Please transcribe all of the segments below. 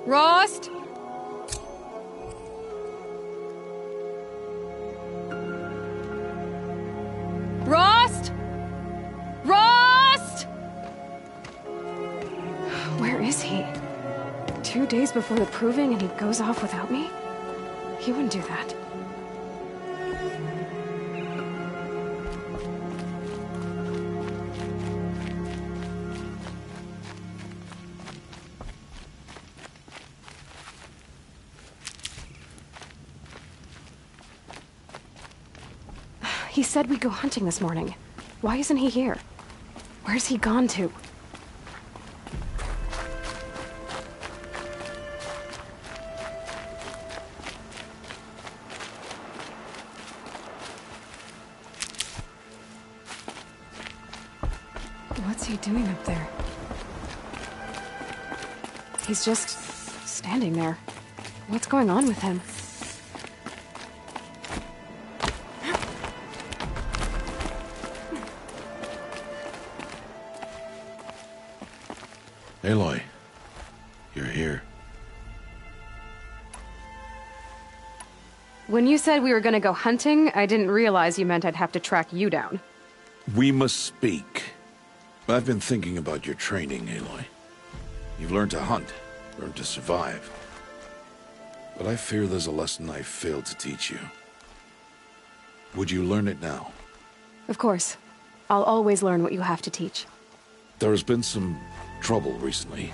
Rost? Rost? Rost? Where is he? 2 days before the proving and he goes off without me? He wouldn't do that. He said we'd go hunting this morning. Why isn't he here? Where's he gone to? What's he doing up there? He's just standing there. What's going on with him? Aloy, you're here. When you said we were gonna go hunting, I didn't realize you meant I'd have to track you down. We must speak. I've been thinking about your training, Aloy. You've learned to hunt, learned to survive. But I fear there's a lesson I failed to teach you. Would you learn it now? Of course. I'll always learn what you have to teach. There has been some trouble recently.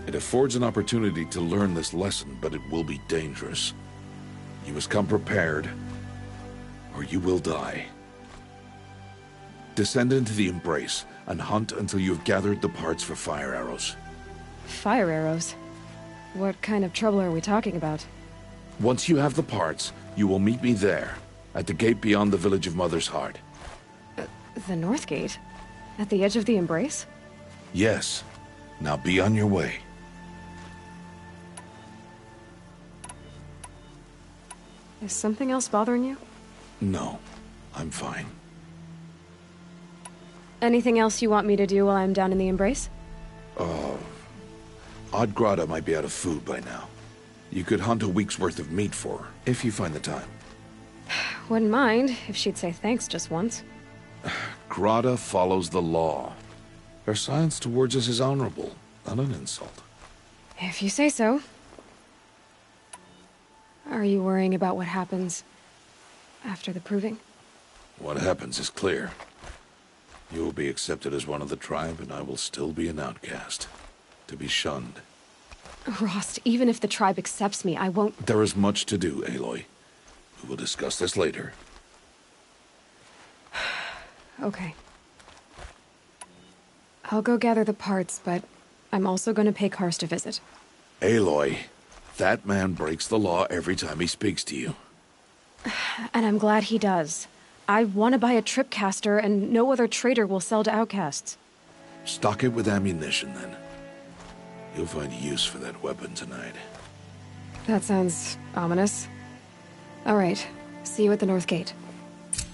It affords an opportunity to learn this lesson, but it will be dangerous. You must come prepared, or you will die. Descend into the Embrace and hunt until you have gathered the parts for fire arrows. Fire arrows? What kind of trouble are we talking about? Once you have the parts, you will meet me there, at the gate beyond the village of Mother's Heart. The North Gate? At the edge of the Embrace? Yes. Now be on your way. Is something else bothering you? No, I'm fine. Anything else you want me to do while I'm down in the Embrace? Odd Grata might be out of food by now. You could hunt a week's worth of meat for her, if you find the time. Wouldn't mind if she'd say thanks just once. Grata follows the law. Her silence towards us is honorable, not an insult. If you say so. Are you worrying about what happens after the proving? What happens is clear. You will be accepted as one of the tribe, and I will still be an outcast. To be shunned. Rost, even if the tribe accepts me, I won't— There is much to do, Aloy. We will discuss this later. Okay. I'll go gather the parts, but I'm also going to pay Karst a visit. Aloy, that man breaks the law every time he speaks to you. And I'm glad he does. I want to buy a tripcaster, and no other trader will sell to outcasts. Stock it with ammunition, then. You'll find use for that weapon tonight. That sounds ominous. All right, see you at the North Gate.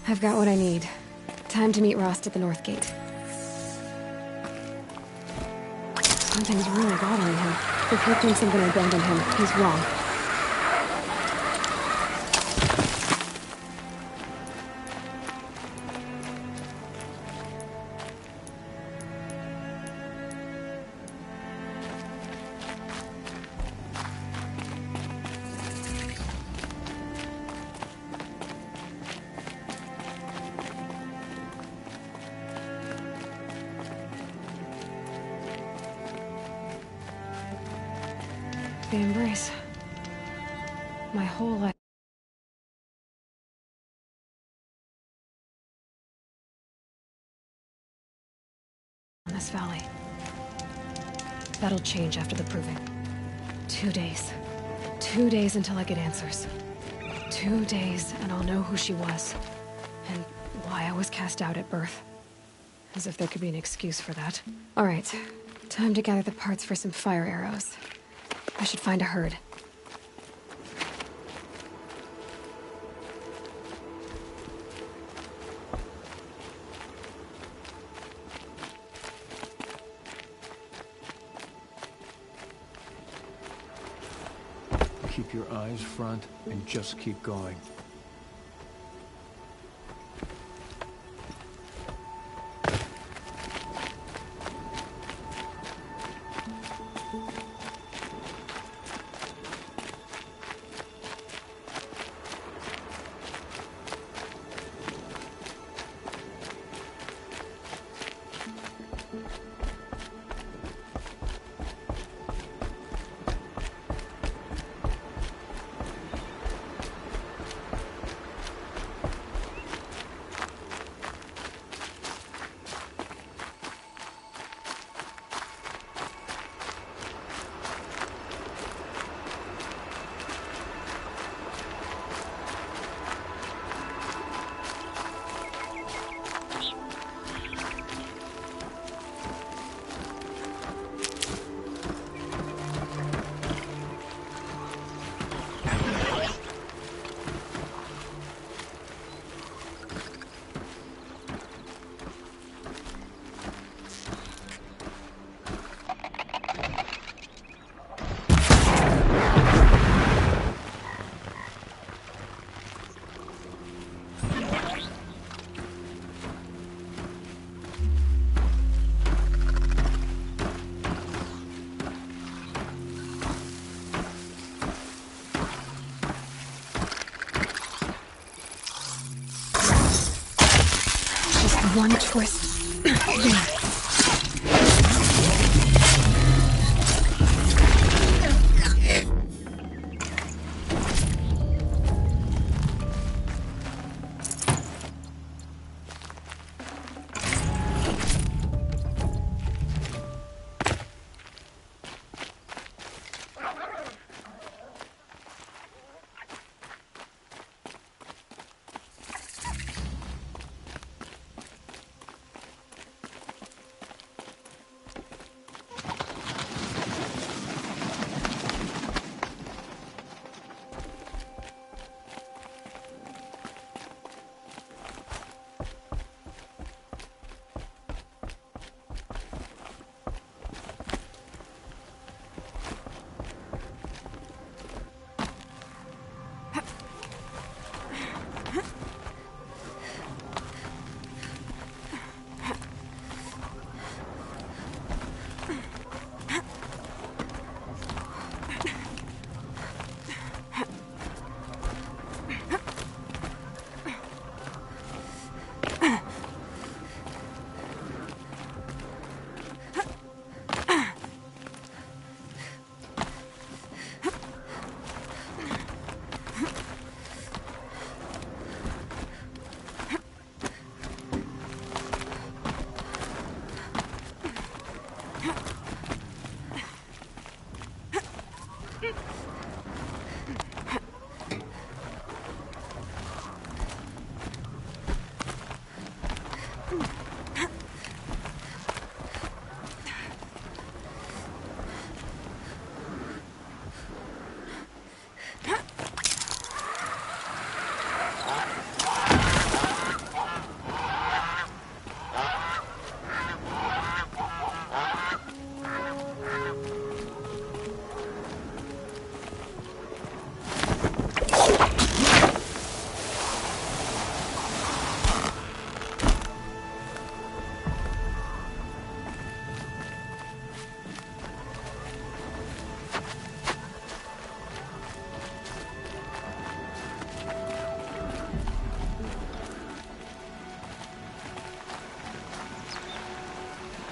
I've got what I need. Time to meet Rost at the North Gate. Something's really bothering him. If he thinks I'm gonna abandon him, he's wrong. The Embrace. My whole life. In this valley. That'll change after the proving. 2 days. 2 days until I get answers. 2 days and I'll know who she was. And why I was cast out at birth. As if there could be an excuse for that. Alright. Time to gather the parts for some fire arrows. I should find a herd. Keep your eyes front and just keep going. One twist. There.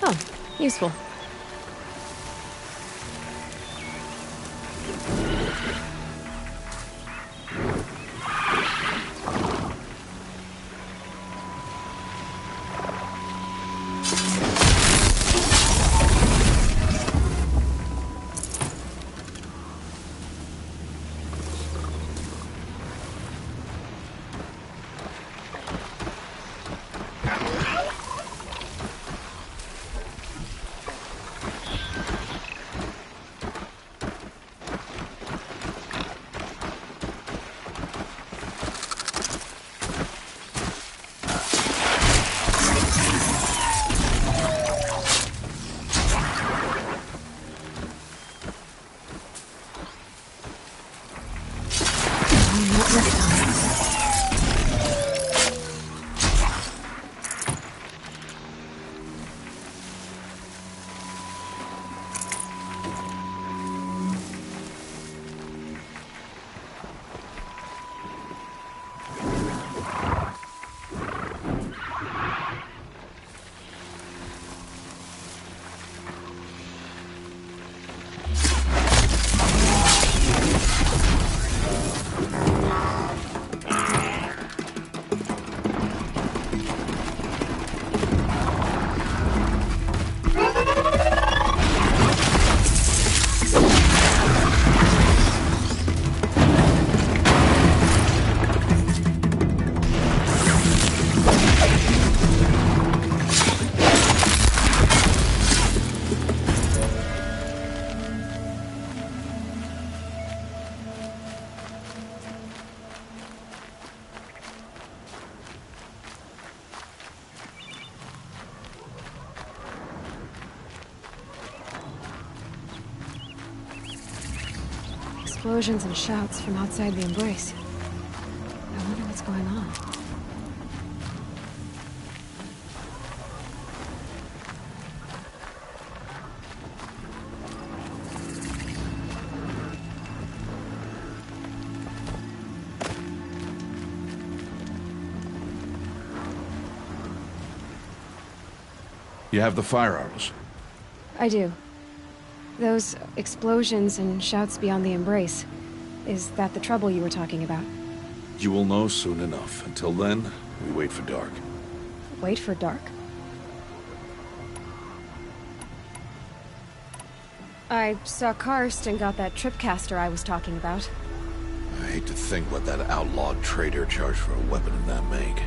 Oh, useful. explosions and shouts from outside the embrace. I wonder what's going on. You have the fire arrows. I do. Those explosions and shouts beyond the embrace. Is that the trouble you were talking about? You will know soon enough. Until then, we wait for dark. Wait for dark? I saw Karst and got that tripcaster I was talking about. I hate to think what that outlawed trader charged for a weapon in that make.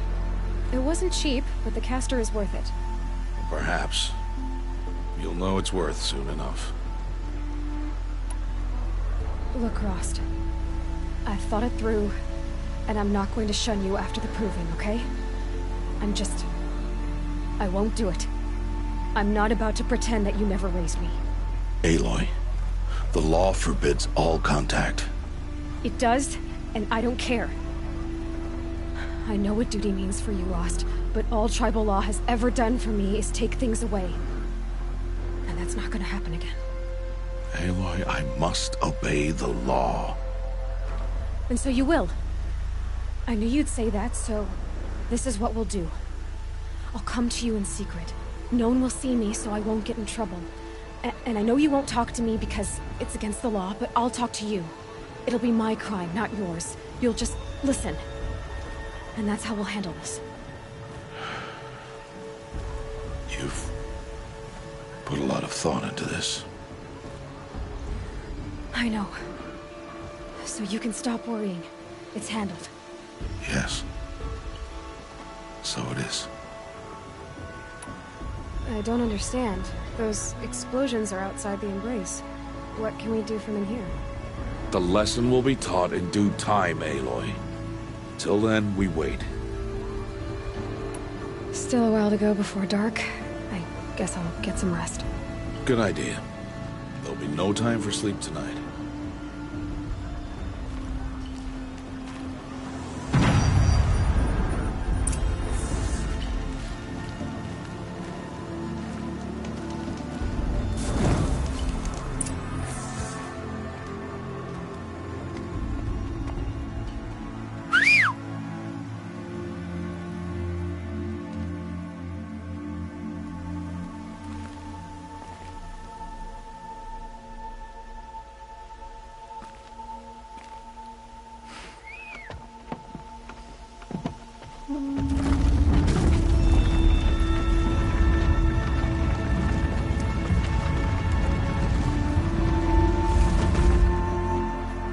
It wasn't cheap, but the caster is worth it. Perhaps. You'll know it's worth soon enough. Look, Rost. I've thought it through, and I'm not going to shun you after the proving, okay? I won't do it. I'm not about to pretend that you never raised me. Aloy, the law forbids all contact. It does, and I don't care. I know what duty means for you, Rost, but all tribal law has ever done for me is take things away. And that's not gonna happen again. Aloy, I must obey the law. And so you will. I knew you'd say that, so this is what we'll do. I'll come to you in secret. No one will see me, so I won't get in trouble. And I know you won't talk to me because it's against the law, but I'll talk to you. It'll be my crime, not yours. You'll just listen. And that's how we'll handle this. You've put a lot of thought into this. I know. So you can stop worrying. It's handled. Yes. So it is. I don't understand. Those explosions are outside the embrace. What can we do from in here? The lesson will be taught in due time, Aloy. Till then, we wait. Still a while to go before dark. I guess I'll get some rest. Good idea. There'll be no time for sleep tonight.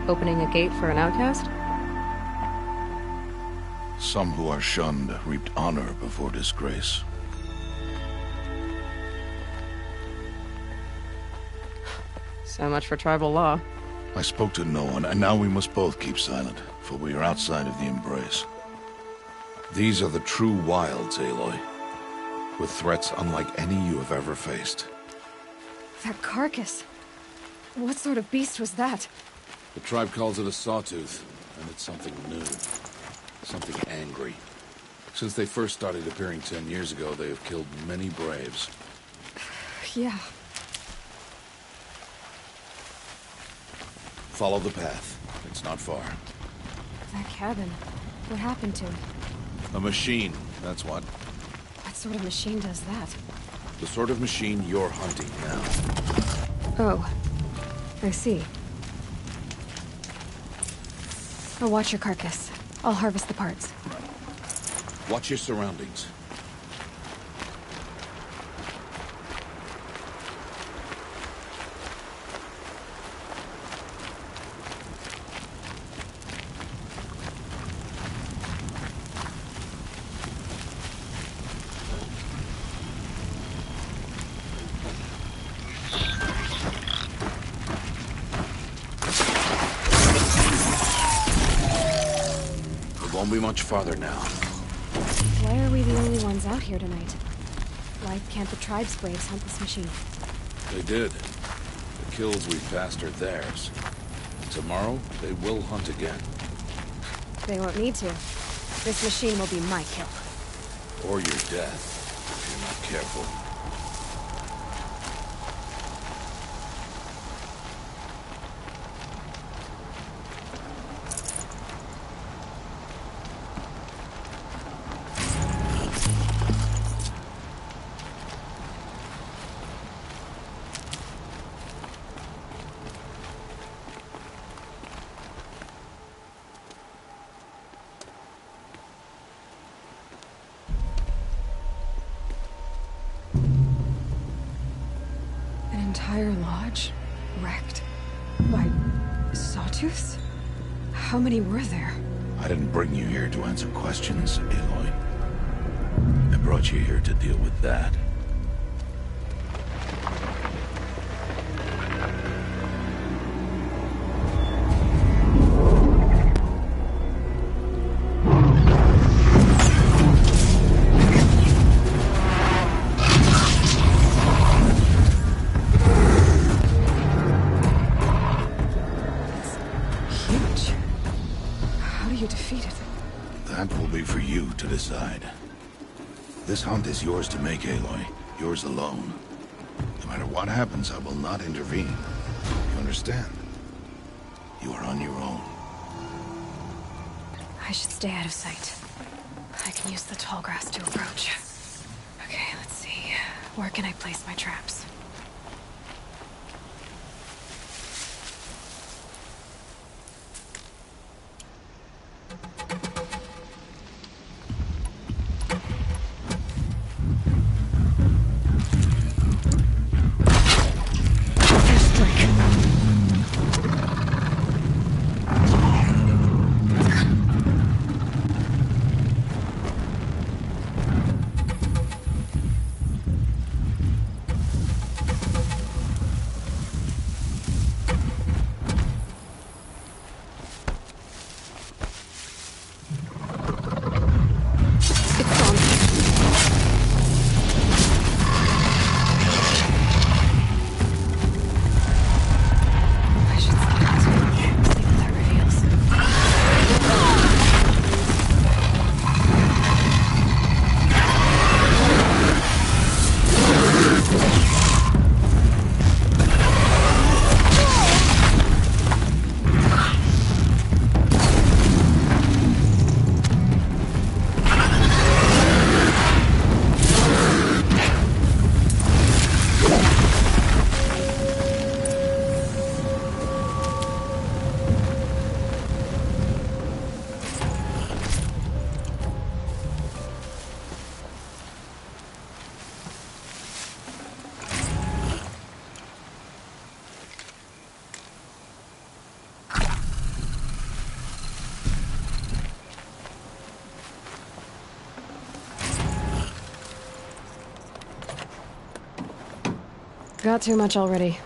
Opening a gate for an outcast? Some who are shunned reaped honor before disgrace. So much for tribal law. I spoke to no one, and now we must both keep silent, for we are outside of the embrace. These are the true wilds, Aloy, with threats unlike any you have ever faced. That carcass. What sort of beast was that? The tribe calls it a sawtooth, and it's something new. Something angry. Since they first started appearing 10 years ago, they have killed many braves. Yeah. Follow the path. It's not far. That cabin. What happened to it? A machine, that's what. What sort of machine does that? The sort of machine you're hunting now. Oh. I see. I'll watch your carcass. I'll harvest the parts. Watch your surroundings. Won't be much farther now. Why are we the only ones out here tonight? Why can't the tribe's braves hunt this machine? They did. The kills we've passed are theirs. Tomorrow, they will hunt again. They won't need to. This machine will be my kill. Or your death, if you're not careful. An entire lodge? Wrecked? By... sawtooths? How many were there? I didn't bring you here to answer questions, Aloy. I brought you here to deal with that. Huge. How do you defeat it? That will be for you to decide. This hunt is yours to make, Aloy. Yours alone. No matter what happens, I will not intervene. You understand? You are on your own. I should stay out of sight. I can use the tall grass to approach. Okay, let's see. Where can I place my traps? Got too much already.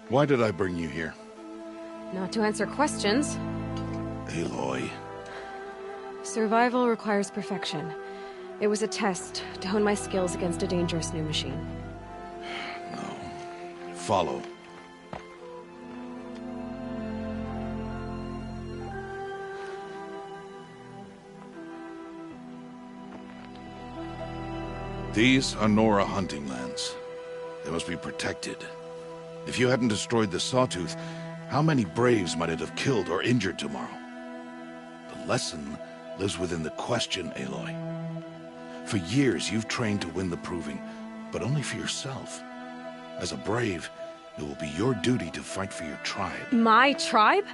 Why did I bring you here? Not to answer questions. Aloy. Survival requires perfection. It was a test to hone my skills against a dangerous new machine. No. Follow. These are Nora hunting lands. They must be protected. If you hadn't destroyed the Sawtooth, how many Braves might it have killed or injured tomorrow? The lesson lives within the question, Aloy. For years, you've trained to win the Proving, but only for yourself. As a Brave, it will be your duty to fight for your tribe. My tribe?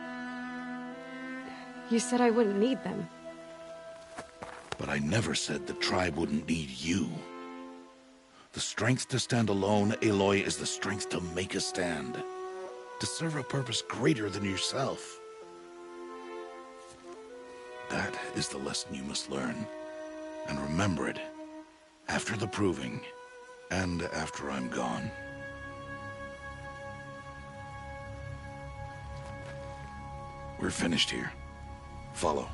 You said I wouldn't need them. But I never said the tribe wouldn't need you. The strength to stand alone, Aloy, is the strength to make a stand. To serve a purpose greater than yourself. That is the lesson you must learn. And remember it. After the Proving, and after I'm gone. We're finished here. Follow.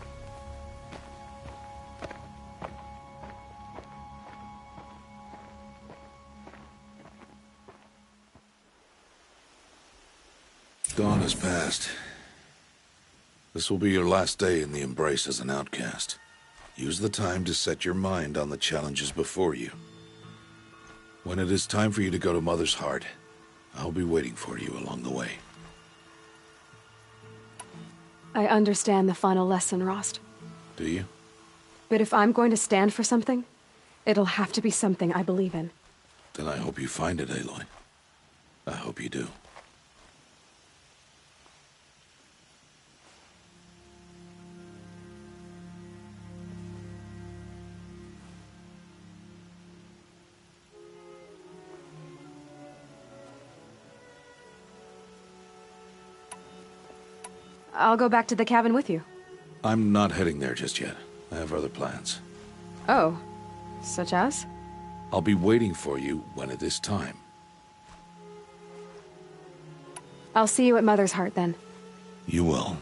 Dawn has passed. This will be your last day in the Embrace as an outcast. Use the time to set your mind on the challenges before you. When it is time for you to go to Mother's Heart, I'll be waiting for you along the way. I understand the final lesson, Rost. Do you? But if I'm going to stand for something, it'll have to be something I believe in. Then I hope you find it, Aloy. I hope you do. I'll go back to the cabin with you. I'm not heading there just yet. I have other plans. Oh, such as? I'll be waiting for you when it is time. I'll see you at Mother's Heart then. You will.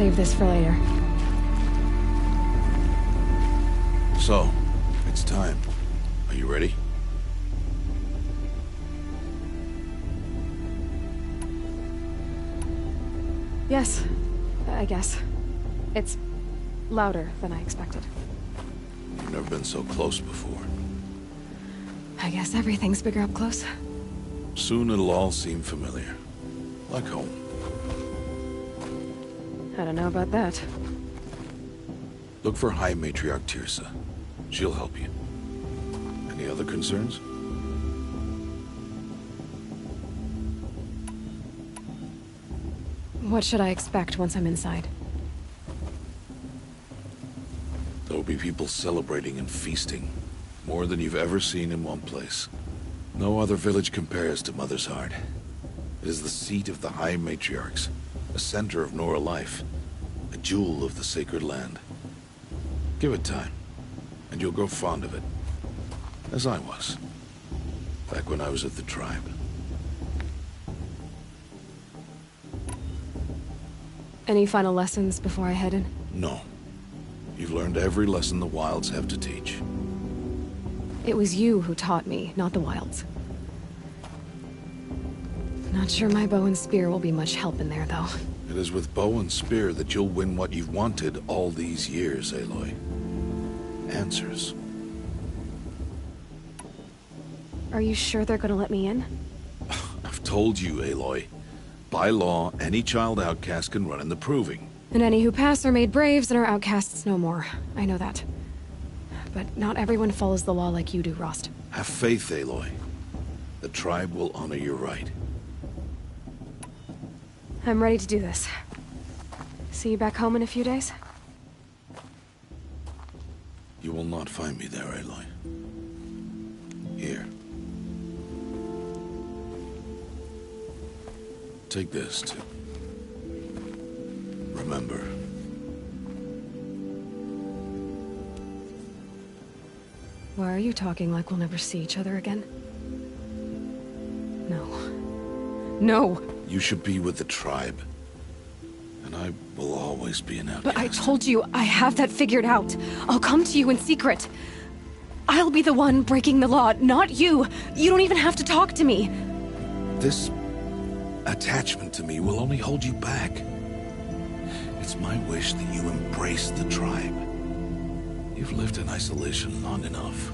save this for later. So, it's time. Are you ready? Yes, I guess. It's louder than I expected. You've never been so close before. I guess everything's bigger up close. Soon it'll all seem familiar. Like home. I don't know about that. Look for High Matriarch Tirsa. She'll help you. Any other concerns? What should I expect once I'm inside? There will be people celebrating and feasting. More than you've ever seen in one place. No other village compares to Mother's Heart. It is the seat of the High Matriarchs, a center of Nora life, a jewel of the sacred land. Give it time, and you'll grow fond of it. As I was, back when I was at the tribe. Any final lessons before I head in? No. You've learned every lesson the Wilds have to teach. It was you who taught me, not the Wilds. Not sure my bow and spear will be much help in there, though. It is with bow and spear that you'll win what you've wanted all these years, Aloy. Answers. Are you sure they're gonna let me in? I've told you, Aloy. By law, any child outcast can run in the Proving. And any who pass are made braves and are outcasts no more. I know that. But not everyone follows the law like you do, Rost. Have faith, Aloy. The tribe will honor your right. I'm ready to do this. See you back home in a few days? You will not find me there, Aloy. Here. Take this, too. Remember. Why are you talking like we'll never see each other again? No. No! You should be with the tribe. And I will always be an outcast. But I told you, I have that figured out. I'll come to you in secret. I'll be the one breaking the law, not you. You don't even have to talk to me. This attachment to me will only hold you back. It's my wish that you embrace the tribe. You've lived in isolation long enough.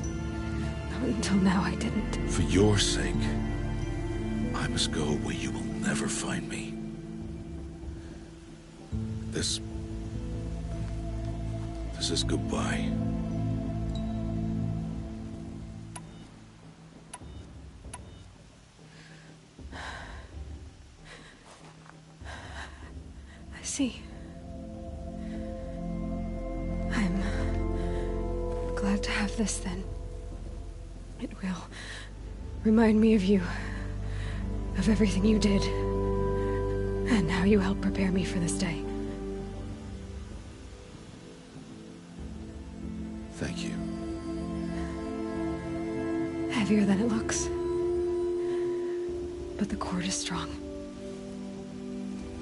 Until now, I didn't. For your sake, I must go where you will never find me. This is goodbye. I see. I'm glad to have this then. It will remind me of you, of everything you did, and how you helped prepare me for this day. Thank you. Heavier than it looks. But the cord is strong.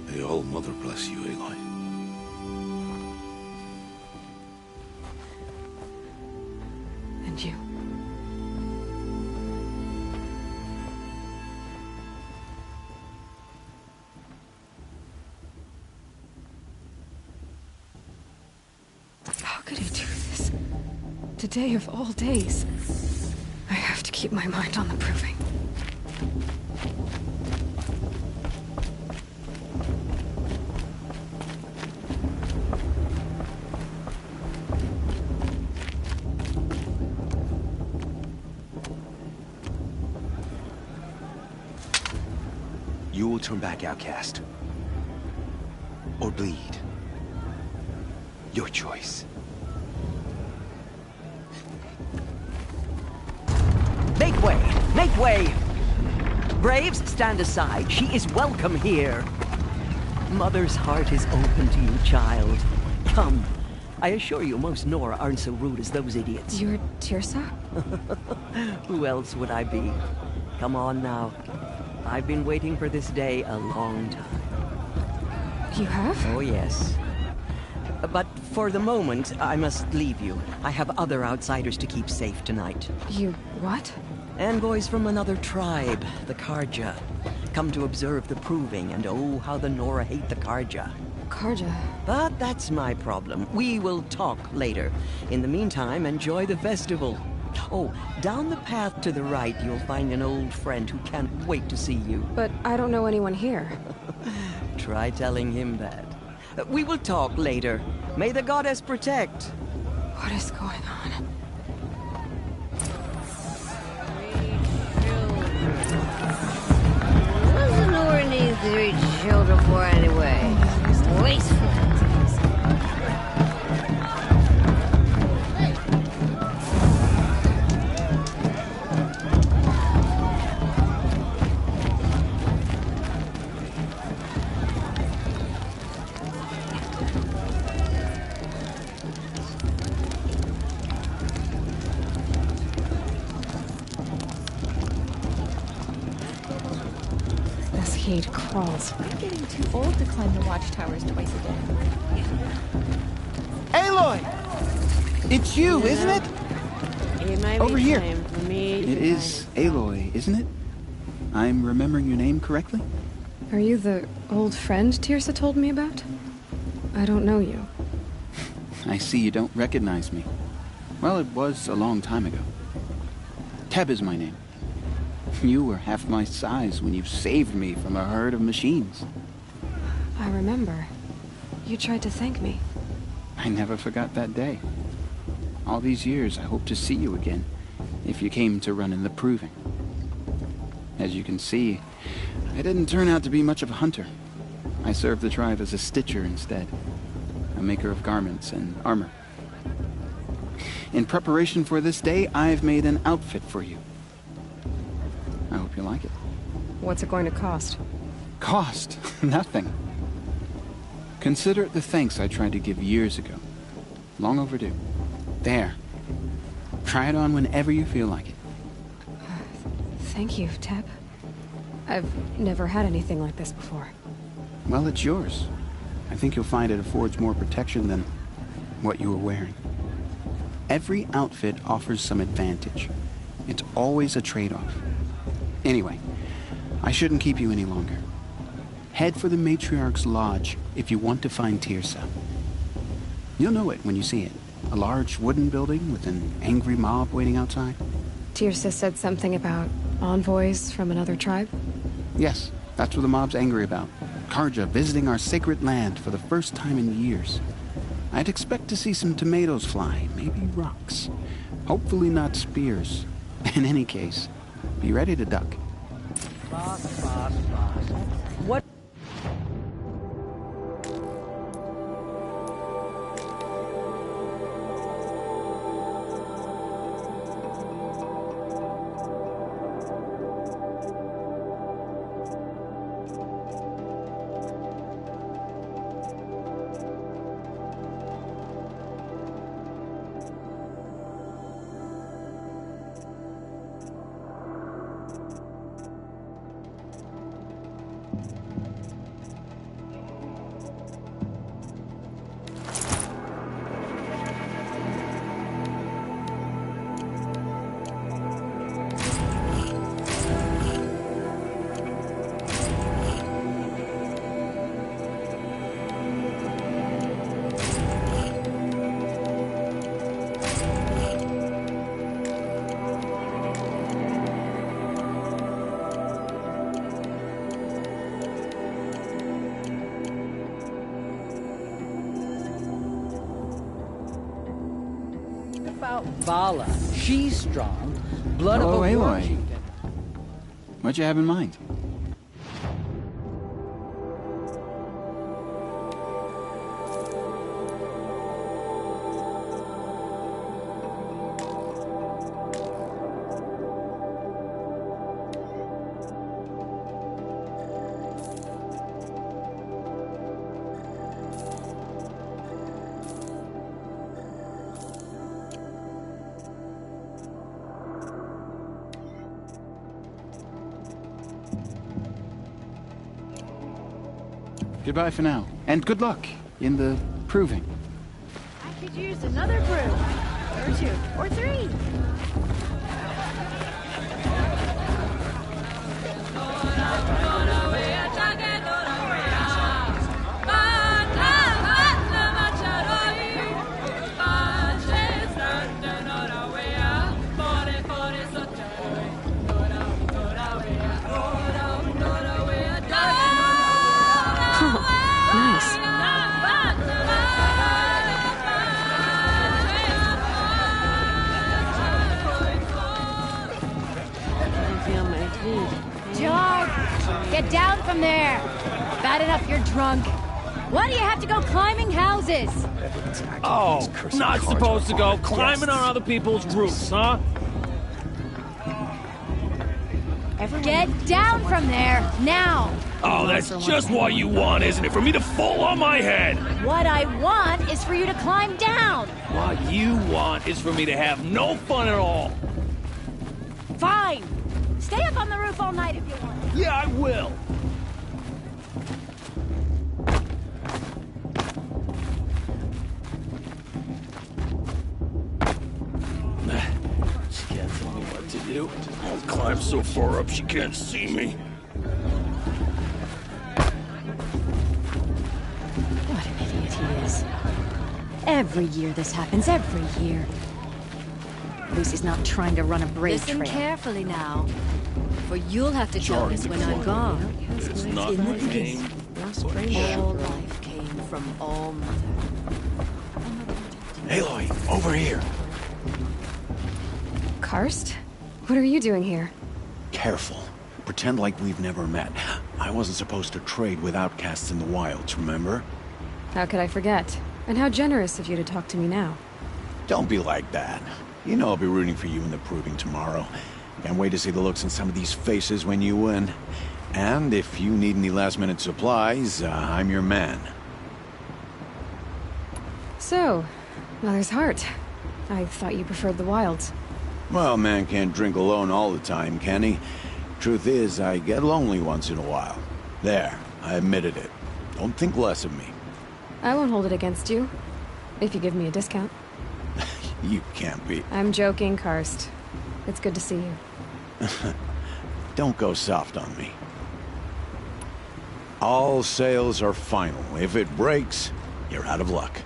May all Mother bless you, Aloy. And you. How could he do this? Today of all days. I have to keep my mind on the Proving. You will turn back, outcast. Or bleed. Your choice. Make way! Make way! Braves, stand aside. She is welcome here. Mother's heart is open to you, child. Come. I assure you, most Nora aren't so rude as those idiots. You're Tirsa? Who else would I be? Come on now. I've been waiting for this day a long time. You have? Oh yes. But for the moment, I must leave you. I have other outsiders to keep safe tonight. You what? Envoys from another tribe, the Karja. Come to observe the proving, and oh, how the Nora hate the Karja. Karja. But that's my problem. We will talk later. In the meantime, enjoy the festival. Oh, down the path to the right, you'll find an old friend who can't wait to see you. But I don't know anyone here. Try telling him that. We will talk later. May the goddess protect. What is going on? What's the Nora needs 3 children for anyway? Wasteful. This heat crawls. I'm getting too old to climb the watchtowers twice a day. Aloy! It's you, isn't it? It might Over be here. time for me It to is Aloy, isn't it? I'm remembering your name correctly? Are you the old friend Tirsa told me about? I don't know you. I see you don't recognize me. Well, it was a long time ago. Teb is my name. You were half my size when you saved me from a herd of machines. I remember. You tried to thank me. I never forgot that day. All these years, I hope to see you again, if you came to run in the proving. As you can see, I didn't turn out to be much of a hunter. I served the tribe as a stitcher instead, a maker of garments and armor. In preparation for this day, I've made an outfit for you. I hope you like it. What's it going to cost? Cost? Nothing. Consider it the thanks I tried to give years ago. Long overdue. There. Try it on whenever you feel like it. Thank you, Teb. I've never had anything like this before. Well, it's yours. I think you'll find it affords more protection than what you were wearing. Every outfit offers some advantage. It's always a trade-off. Anyway, I shouldn't keep you any longer. Head for the Matriarch's Lodge if you want to find Tirsa. You'll know it when you see it. A large wooden building with an angry mob waiting outside. Tirsa said something about envoys from another tribe? Yes, that's what the mob's angry about. Karja visiting our sacred land for the first time in years. I'd expect to see some tomatoes fly, maybe rocks. Hopefully not spears. In any case, be ready to duck. Boss. What? About Vala. She's strong. Blood Hello, of a war Aloy. chieftain. What'd you have in mind? Goodbye for now, and good luck in the proving. Could use another brew. Or two. Or three. Nice. I feel my feet. George, get down from there. Bad enough you're drunk. Why do you have to go climbing houses? Oh, not supposed to go climbing on other people's roofs, huh? Get down from there, now. Oh, that's just what you want, isn't it? For me to fall on my head. What I want is for you to climb down. What you want is for me to have no fun at all. Fine. Stay up on the roof all night if you want. Yeah, I will. She can't tell me what to do. I'll climb so far up she can't see me. What an idiot he is. Every year this happens, every year. Lucy's not trying to run a braid Listen trail. carefully now. For you'll have to tell us when I'm gone. It's not In the my game. beginning, all life came from All Mother. Aloy, over here. Karst? What are you doing here? Careful. Pretend like we've never met. I wasn't supposed to trade with outcasts in the wilds, remember? How could I forget? And how generous of you to talk to me now. Don't be like that. You know I'll be rooting for you in the proving tomorrow. Can't wait to see the looks on some of these faces when you win. And if you need any last-minute supplies, I'm your man. So, Mother's Heart. I thought you preferred the wilds. Well, man can't drink alone all the time, can he? Truth is, I get lonely once in a while. There, I admitted it. Don't think less of me. I won't hold it against you. If you give me a discount. You can't be. I'm joking, Karst. It's good to see you. Don't go soft on me. All sales are final. If it breaks, you're out of luck.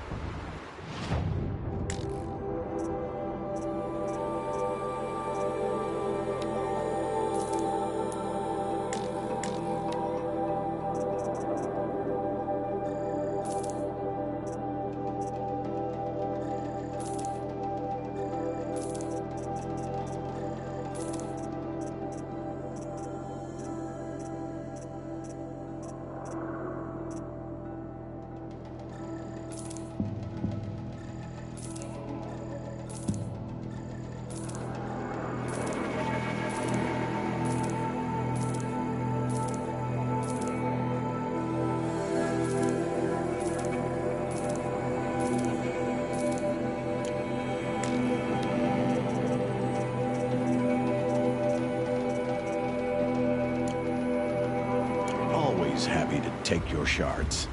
Always happy to take your shards.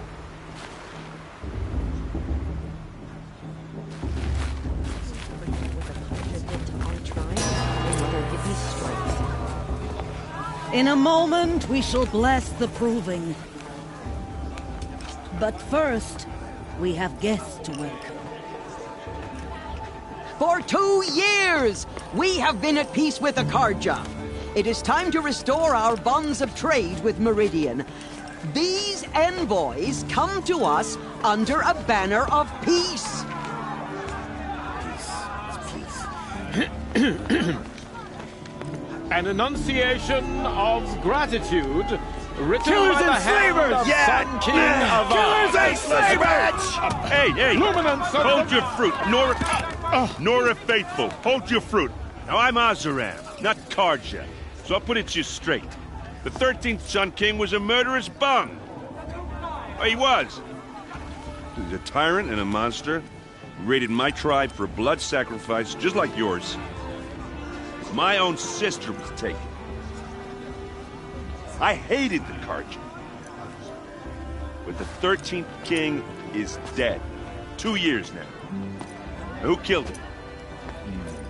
In a moment, we shall bless the proving. But first, we have guests to welcome. For 2 years, we have been at peace with Akarja. It is time to restore our bonds of trade with Meridian. These envoys come to us under a banner of peace. An enunciation of gratitude written Killers by the and hand slavers! of Yeah! Sun King of Killers and slavers! Hey, hey! Luminance of Hold the- your fruit, Nora Faithful. Hold your fruit. Now I'm Azaram, not Karja, so I'll put it to you straight. The 13th Sun King was a murderous bung. Oh, he was. He's a tyrant and a monster. He raided my tribe for a blood sacrifice, just like yours. My own sister was taken. I hated the Karja. But the 13th king is dead. 2 years now. Who killed him?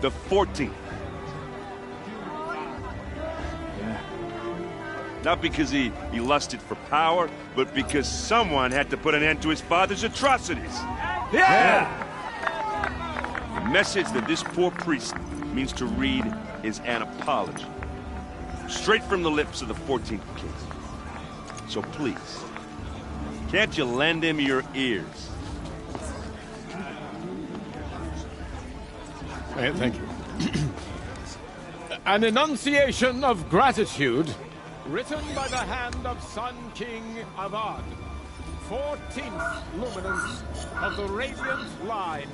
The 14th. Yeah. Not because he lusted for power, but because someone had to put an end to his father's atrocities. Yeah! The message that this poor priest means to read is an apology. Straight from the lips of the 14th king. So please, can't you lend him your ears? Thank you. An enunciation of gratitude, written by the hand of Sun King Avad, 14th luminance of the Radiant Line.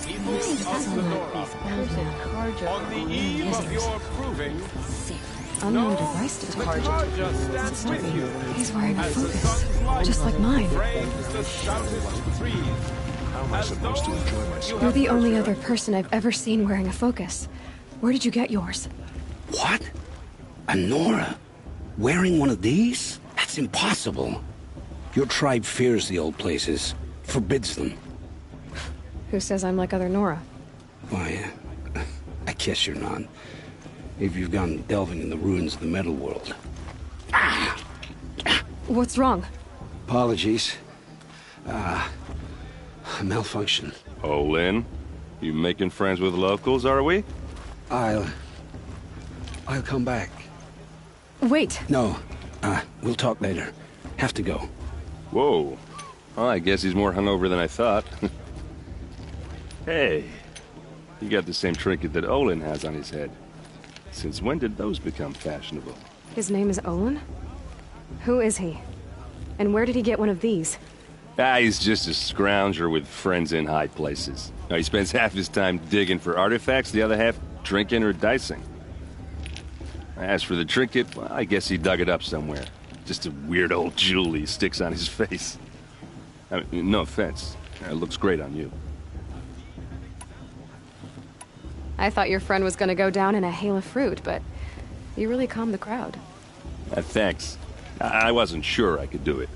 People of the Nora, on the eve of your proving, Unknown device to target. Karja stands with you. He's wearing a focus, just like mine. Frames the stoutest trees. How am I supposed to enjoy myself? You're the only other person I've ever seen wearing a focus. Where did you get yours? What? A Nora? Wearing one of these? That's impossible. Your tribe fears the old places, forbids them. Who says I'm like other Nora? Why, I guess you're not. If you've gone delving in the ruins of the metal world. What's wrong? Apologies. A malfunction. Oh, Lynn? You making friends with locals, are we? I'll come back. Wait. No, we'll talk later. Have to go. Whoa. Well, I guess he's more hungover than I thought. Hey, you got the same trinket that Olin has on his head. Since when did those become fashionable? His name is Olin? Who is he? And where did he get one of these? He's just a scrounger with friends in high places. Now, he spends half his time digging for artifacts, the other half drinking or dicing. As for the trinket, well, I guess he dug it up somewhere. Just a weird old jewel he sticks on his face. I mean, no offense. It looks great on you. I thought your friend was gonna go down in a hail of fruit, but you really calmed the crowd. Thanks. I wasn't sure I could do it.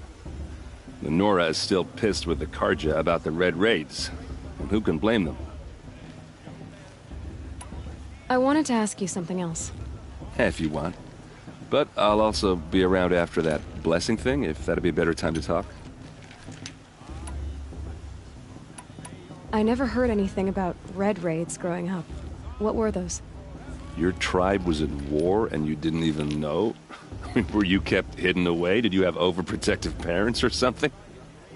The Nora is still pissed with the Karja about the Red Raids. And who can blame them? I wanted to ask you something else. If you want. But I'll also be around after that blessing thing, if that'd be a better time to talk. I never heard anything about Red Raids growing up. What were those? Your tribe was at war and you didn't even know? I mean, were you kept hidden away? Did you have overprotective parents or something?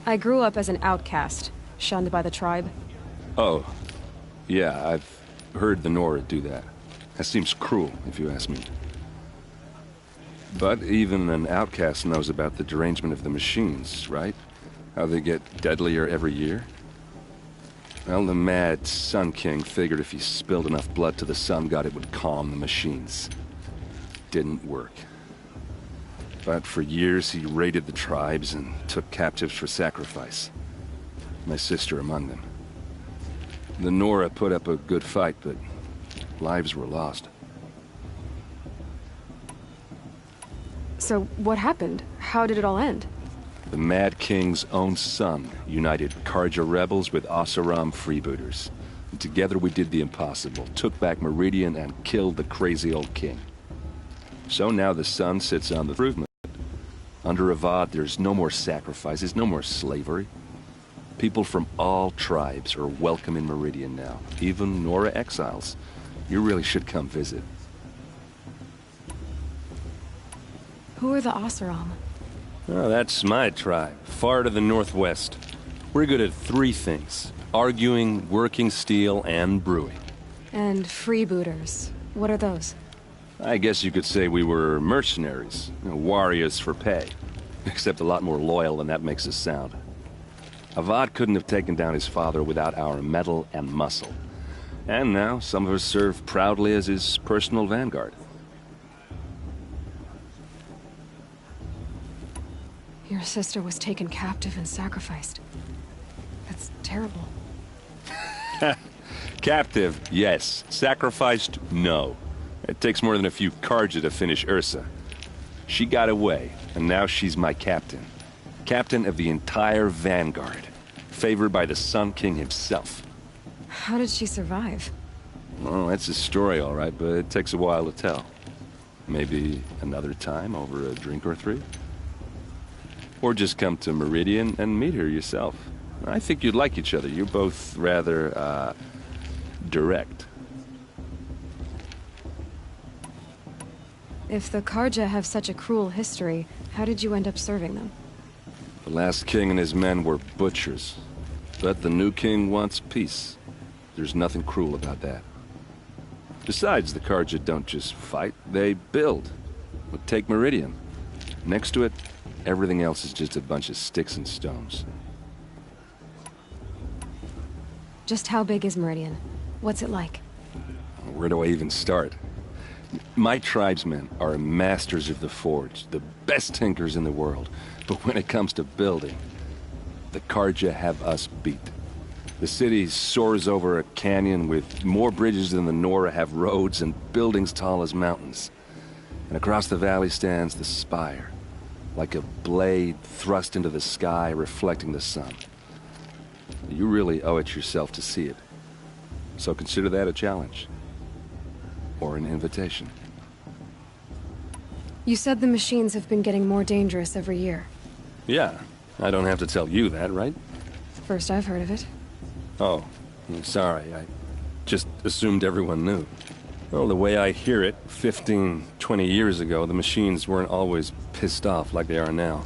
I grew up as an outcast, shunned by the tribe. Oh. Yeah, I've heard the Nora do that. That seems cruel, if you ask me. But even an outcast knows about the derangement of the machines, right? How they get deadlier every year? Well, the mad Sun King figured if he spilled enough blood to the Sun God, it would calm the machines. Didn't work. But for years, he raided the tribes and took captives for sacrifice. My sister among them. The Nora put up a good fight, but lives were lost. So what happened? How did it all end? The Mad King's own son united Karja rebels with Oseram freebooters. And together we did the impossible, took back Meridian and killed the crazy old king. So now the sun sits on the improvement. Under Avad, there's no more sacrifices, no more slavery. People from all tribes are welcome in Meridian now, even Nora exiles. You really should come visit. Who are the Oseram? Oh, that's my tribe, far to the northwest. We're good at three things: arguing, working steel, and brewing. And freebooters. What are those? I guess you could say we were mercenaries, warriors for pay. Except a lot more loyal than that makes us sound. Avad couldn't have taken down his father without our metal and muscle. And now, some of us serve proudly as his personal vanguard. Your sister was taken captive and sacrificed. That's terrible. Captive, yes. Sacrificed, no. It takes more than a few Karja to finish Ursa. She got away, and now she's my captain. Captain of the entire Vanguard. Favored by the Sun King himself. How did she survive? Oh, that's a story, all right, but it takes a while to tell. Maybe another time over a drink or three? Or just come to Meridian and meet her yourself. I think you'd like each other. You're both rather, direct. If the Karja have such a cruel history, how did you end up serving them? The last king and his men were butchers. But the new king wants peace. There's nothing cruel about that. Besides, the Karja don't just fight, they build. But take Meridian. Next to it, everything else is just a bunch of sticks and stones. Just how big is Meridian? What's it like? Where do I even start? My tribesmen are masters of the forge, the best tinkers in the world. But when it comes to building, the Karja have us beat. The city soars over a canyon with more bridges than the Nora have roads and buildings tall as mountains. And across the valley stands the spire, like a blade thrust into the sky reflecting the sun. You really owe it yourself to see it. So consider that a challenge. Or an invitation. You said the machines have been getting more dangerous every year. Yeah, I don't have to tell you that, right? First I've heard of it. Oh, I'm sorry. I just assumed everyone knew. Well, the way I hear it, 15, 20 years ago, the machines weren't always pissed off like they are now.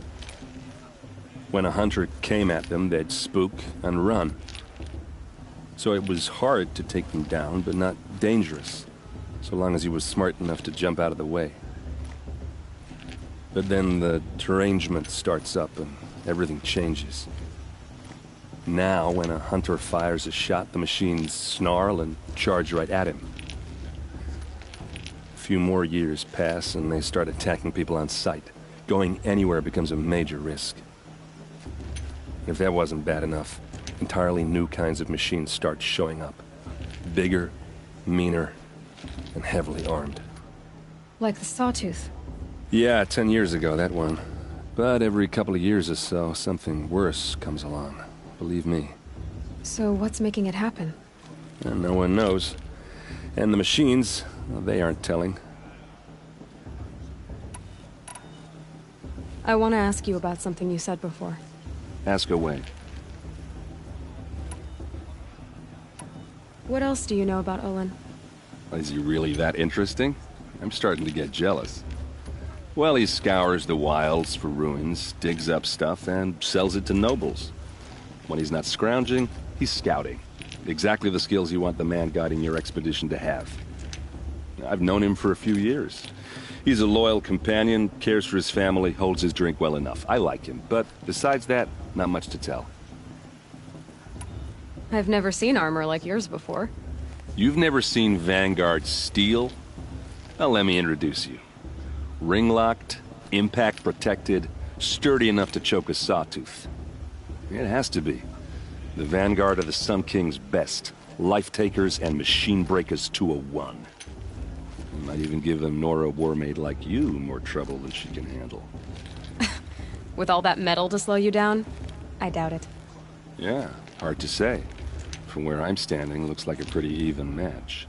When a hunter came at them, they'd spook and run. So it was hard to take them down, but not dangerous, so long as he was smart enough to jump out of the way. But then the derangement starts up and everything changes. Now, when a hunter fires a shot, the machines snarl and charge right at him. A few more years pass and they start attacking people on sight. Going anywhere becomes a major risk. If that wasn't bad enough, entirely new kinds of machines start showing up. Bigger, meaner, and heavily armed. Like the Sawtooth. Yeah, 10 years ago, that one. But every couple of years or so, something worse comes along. Believe me. So what's making it happen? And no one knows. And the machines, well, they aren't telling. I want to ask you about something you said before. Ask away. What else do you know about Olin? Is he really that interesting? I'm starting to get jealous. Well, he scours the wilds for ruins, digs up stuff, and sells it to nobles. When he's not scrounging, he's scouting. Exactly the skills you want the man guiding your expedition to have. I've known him for a few years. He's a loyal companion, cares for his family, holds his drink well enough. I like him, but besides that, not much to tell. I've never seen armor like yours before. You've never seen Vanguard steel? Well, let me introduce you. Ring-locked, impact-protected, sturdy enough to choke a sawtooth. It has to be. The Vanguard of the Sun King's best. Life-takers and machine-breakers to a one. Might even give them Nora Warmaid like you more trouble than she can handle. With all that metal to slow you down? I doubt it. Yeah, hard to say. From where I'm standing, looks like a pretty even match.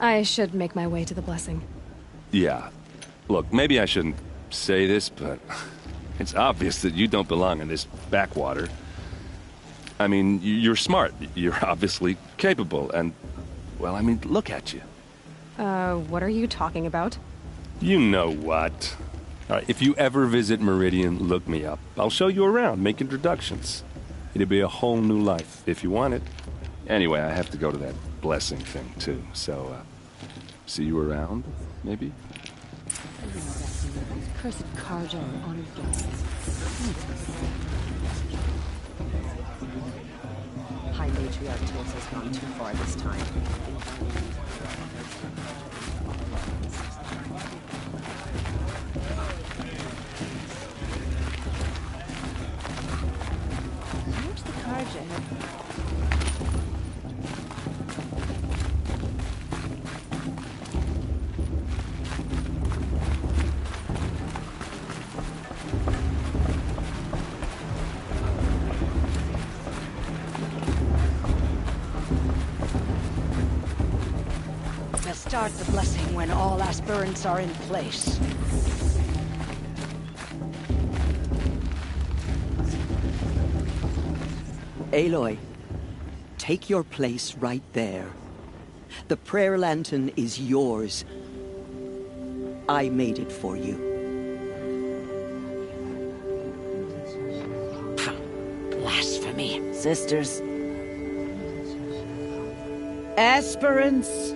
I should make my way to the blessing. Yeah. Look, maybe I shouldn't say this, but it's obvious that you don't belong in this backwater. I mean, you're smart. You're obviously capable, and, well, I mean, look at you. What are you talking about? You know what. All right, if you ever visit Meridian, look me up. I'll show you around, make introductions. It'll be a whole new life, if you want it. Anyway, I have to go to that blessing thing, too, so, see you around, maybe? Cursed Karja and honored guests. High Matriarch Tills has gone too far this time. Where's the Karja? We'll start the blessing when all aspirants are in place. Aloy, take your place right there. The prayer lantern is yours. I made it for you. Blasphemy. Sisters. Aspirants,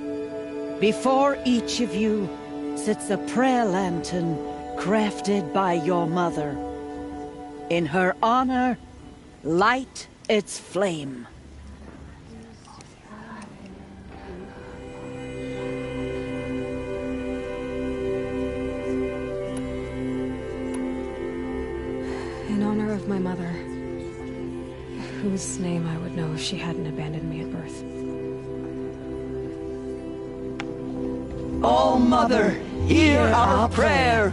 before each of you sits a prayer lantern crafted by your mother. In her honor, light its flame. In honor of my mother, whose name I would know if she hadn't abandoned me at birth. Oh, Mother, hear our prayer!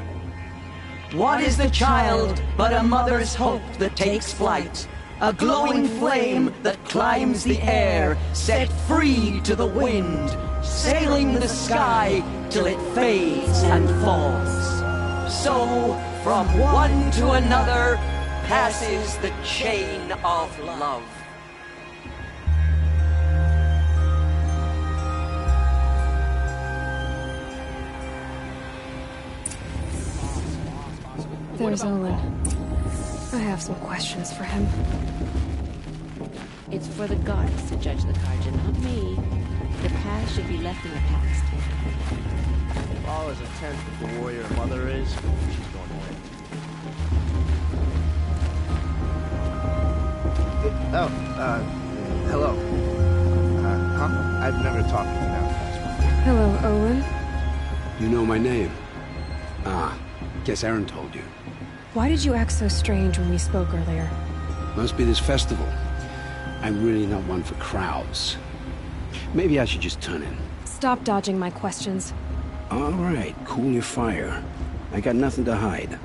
What is the child but a mother's hope that takes flight? A glowing flame that climbs the air, set free to the wind, sailing the sky till it fades and falls. So, from one to another, passes the chain of love. There's Olin. I have some questions for him. It's for the gods to judge the Karja, not me. The past should be left in the past. If all is a tenth of the warrior mother is, she's going away. Oh, hello. Huh? I've never talked to you now. Hello, Olin. You know my name? Ah, guess Aaron told you. Why did you act so strange when we spoke earlier? Must be this festival. I'm really not one for crowds. Maybe I should just turn in. Stop dodging my questions. All right, cool your fire. I got nothing to hide.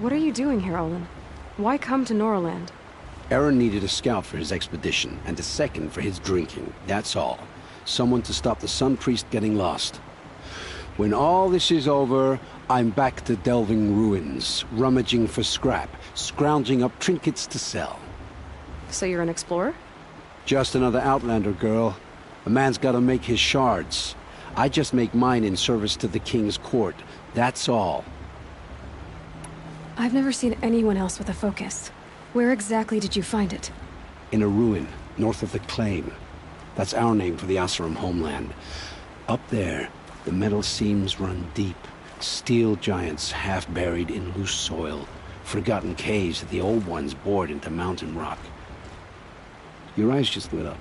What are you doing here, Olin? Why come to Norland? Aaron needed a scout for his expedition, and a second for his drinking. That's all. Someone to stop the Sun Priest getting lost. When all this is over, I'm back to delving ruins, rummaging for scrap, scrounging up trinkets to sell. So you're an explorer? Just another Outlander, girl. A man's gotta make his shards. I just make mine in service to the King's court. That's all. I've never seen anyone else with a focus. Where exactly did you find it? In a ruin, north of the Claim. That's our name for the Oseram homeland. Up there, the metal seams run deep. Steel giants half buried in loose soil. Forgotten caves that the old ones bored into mountain rock. Your eyes just lit up.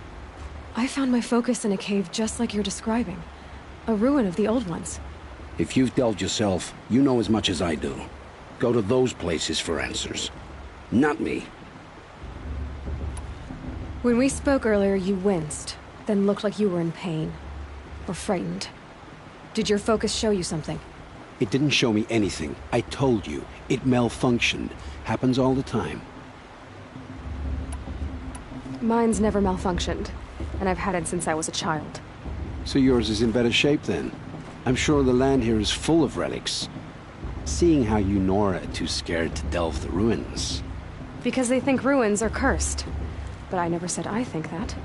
I found my focus in a cave just like you're describing. A ruin of the old ones. If you've delved yourself, you know as much as I do. Go to those places for answers. Not me. When we spoke earlier, you winced, then looked like you were in pain. Or frightened. Did your focus show you something? It didn't show me anything. I told you. It malfunctioned. Happens all the time. Mine's never malfunctioned, and I've had it since I was a child. So yours is in better shape then. I'm sure the land here is full of relics. Seeing how you Nora are too scared to delve the ruins. Because they think ruins are cursed. But I never said I think that.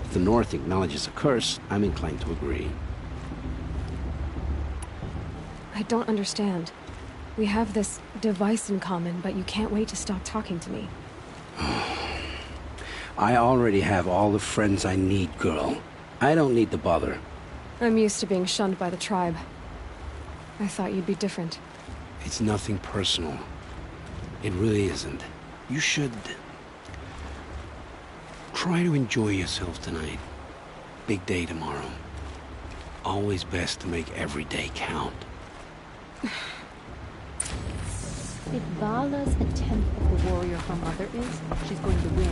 If the North acknowledges a curse, I'm inclined to agree. I don't understand. We have this device in common, but you can't wait to stop talking to me. I already have all the friends I need, girl. I don't need to bother. I'm used to being shunned by the tribe. I thought you'd be different. It's nothing personal. It really isn't. You should... try to enjoy yourself tonight. Big day tomorrow. Always best to make every day count. If Vala's a tenth of the warrior her mother is, she's going to win.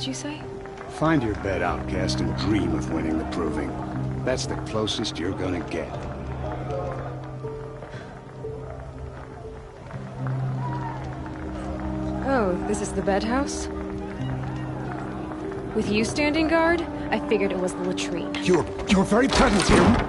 did you say? Find your bed, outcast, and dream of winning the proving. That's the closest you're gonna get. Oh, this is the bed house? With you standing guard, I figured it was the latrine. Your very presence here...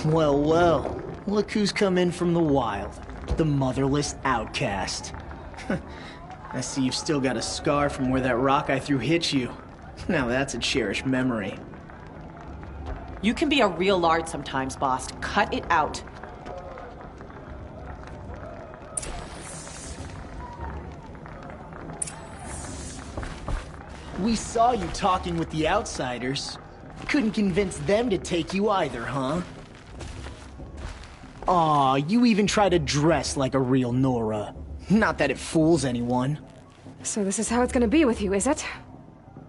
Well, well. Look who's come in from the wild. The motherless outcast. I see you've still got a scar from where that rock I threw hit you. Now that's a cherished memory. You can be a real lard sometimes, boss. Cut it out. We saw you talking with the outsiders. Couldn't convince them to take you either, huh? Aw, you even try to dress like a real Nora. Not that it fools anyone. So this is how it's gonna be with you, is it?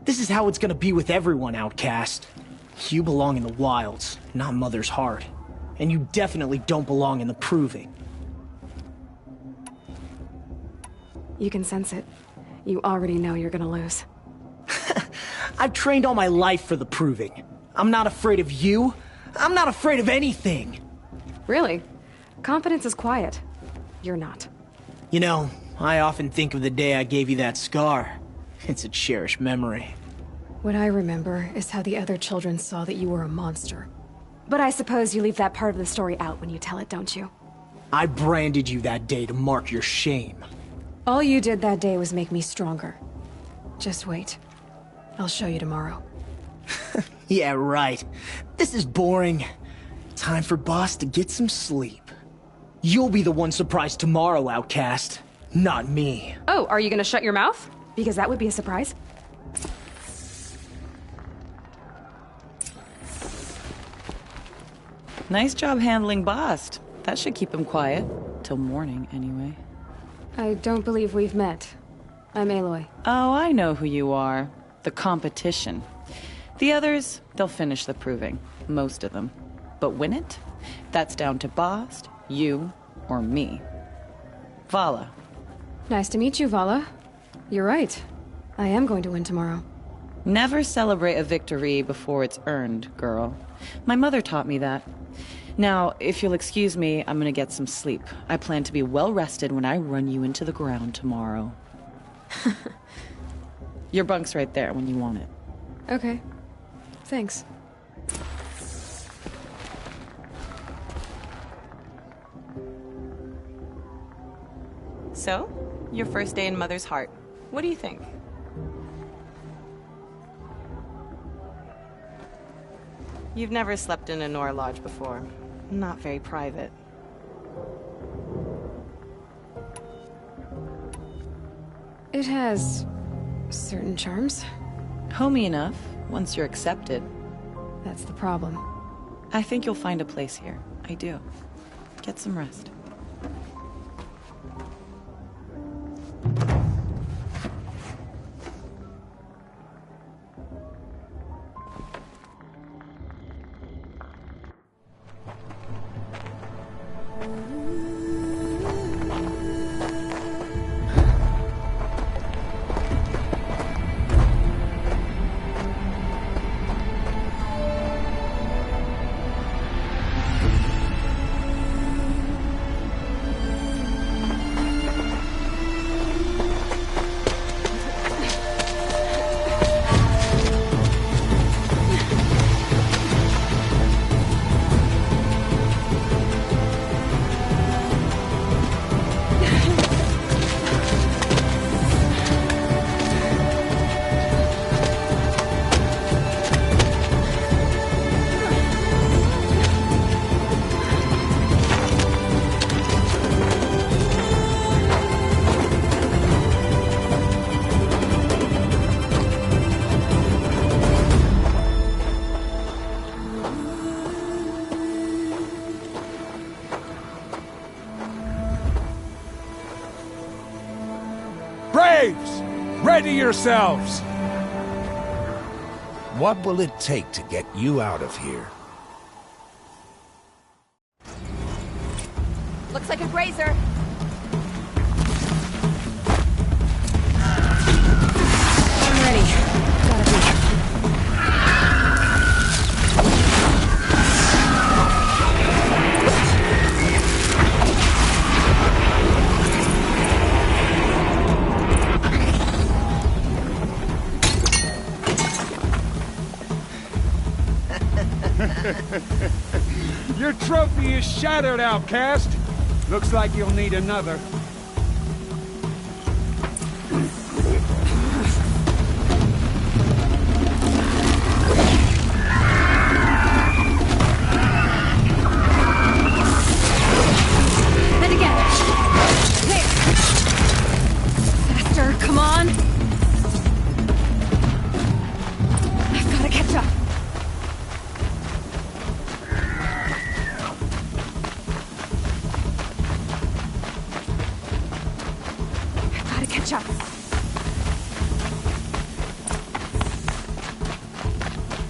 This is how it's gonna be with everyone, outcast. You belong in the wilds, not Mother's Heart. And you definitely don't belong in the proving. You can sense it. You already know you're gonna lose. I've trained all my life for the proving. I'm not afraid of you. I'm not afraid of anything. Really? Confidence is quiet. You're not. You know, I often think of the day I gave you that scar. It's a cherished memory. What I remember is how the other children saw that you were a monster. But I suppose you leave that part of the story out when you tell it, don't you? I branded you that day to mark your shame. All you did that day was make me stronger. Just wait. I'll show you tomorrow. Yeah, right. This is boring. Time for Boss to get some sleep. You'll be the one surprised tomorrow, outcast. Not me. Oh, are you gonna shut your mouth? Because that would be a surprise. Nice job handling Bast. That should keep him quiet. Till morning, anyway. I don't believe we've met. I'm Aloy. Oh, I know who you are. The competition. The others, they'll finish the proving. Most of them. But win it? That's down to Bast, you, or me. Vala. Nice to meet you, Vala. You're right. I am going to win tomorrow. Never celebrate a victory before it's earned, girl. My mother taught me that. Now, if you'll excuse me, I'm gonna get some sleep. I plan to be well rested when I run you into the ground tomorrow. Your bunk's right there when you want it. Okay. Thanks. So, your first day in Mother's Heart. What do you think? You've never slept in a Nora lodge before. Not very private. It has certain charms. Homey enough, once you're accepted. That's the problem. I think you'll find a place here. I do. Get some rest. Ready yourselves! What will it take to get you out of here? Looks like a grazer. I'm ready. Gotta be. Your trophy is shattered, outcast. Looks like you'll need another. And again. There. Faster, come on. I've gotta catch up. Catch up.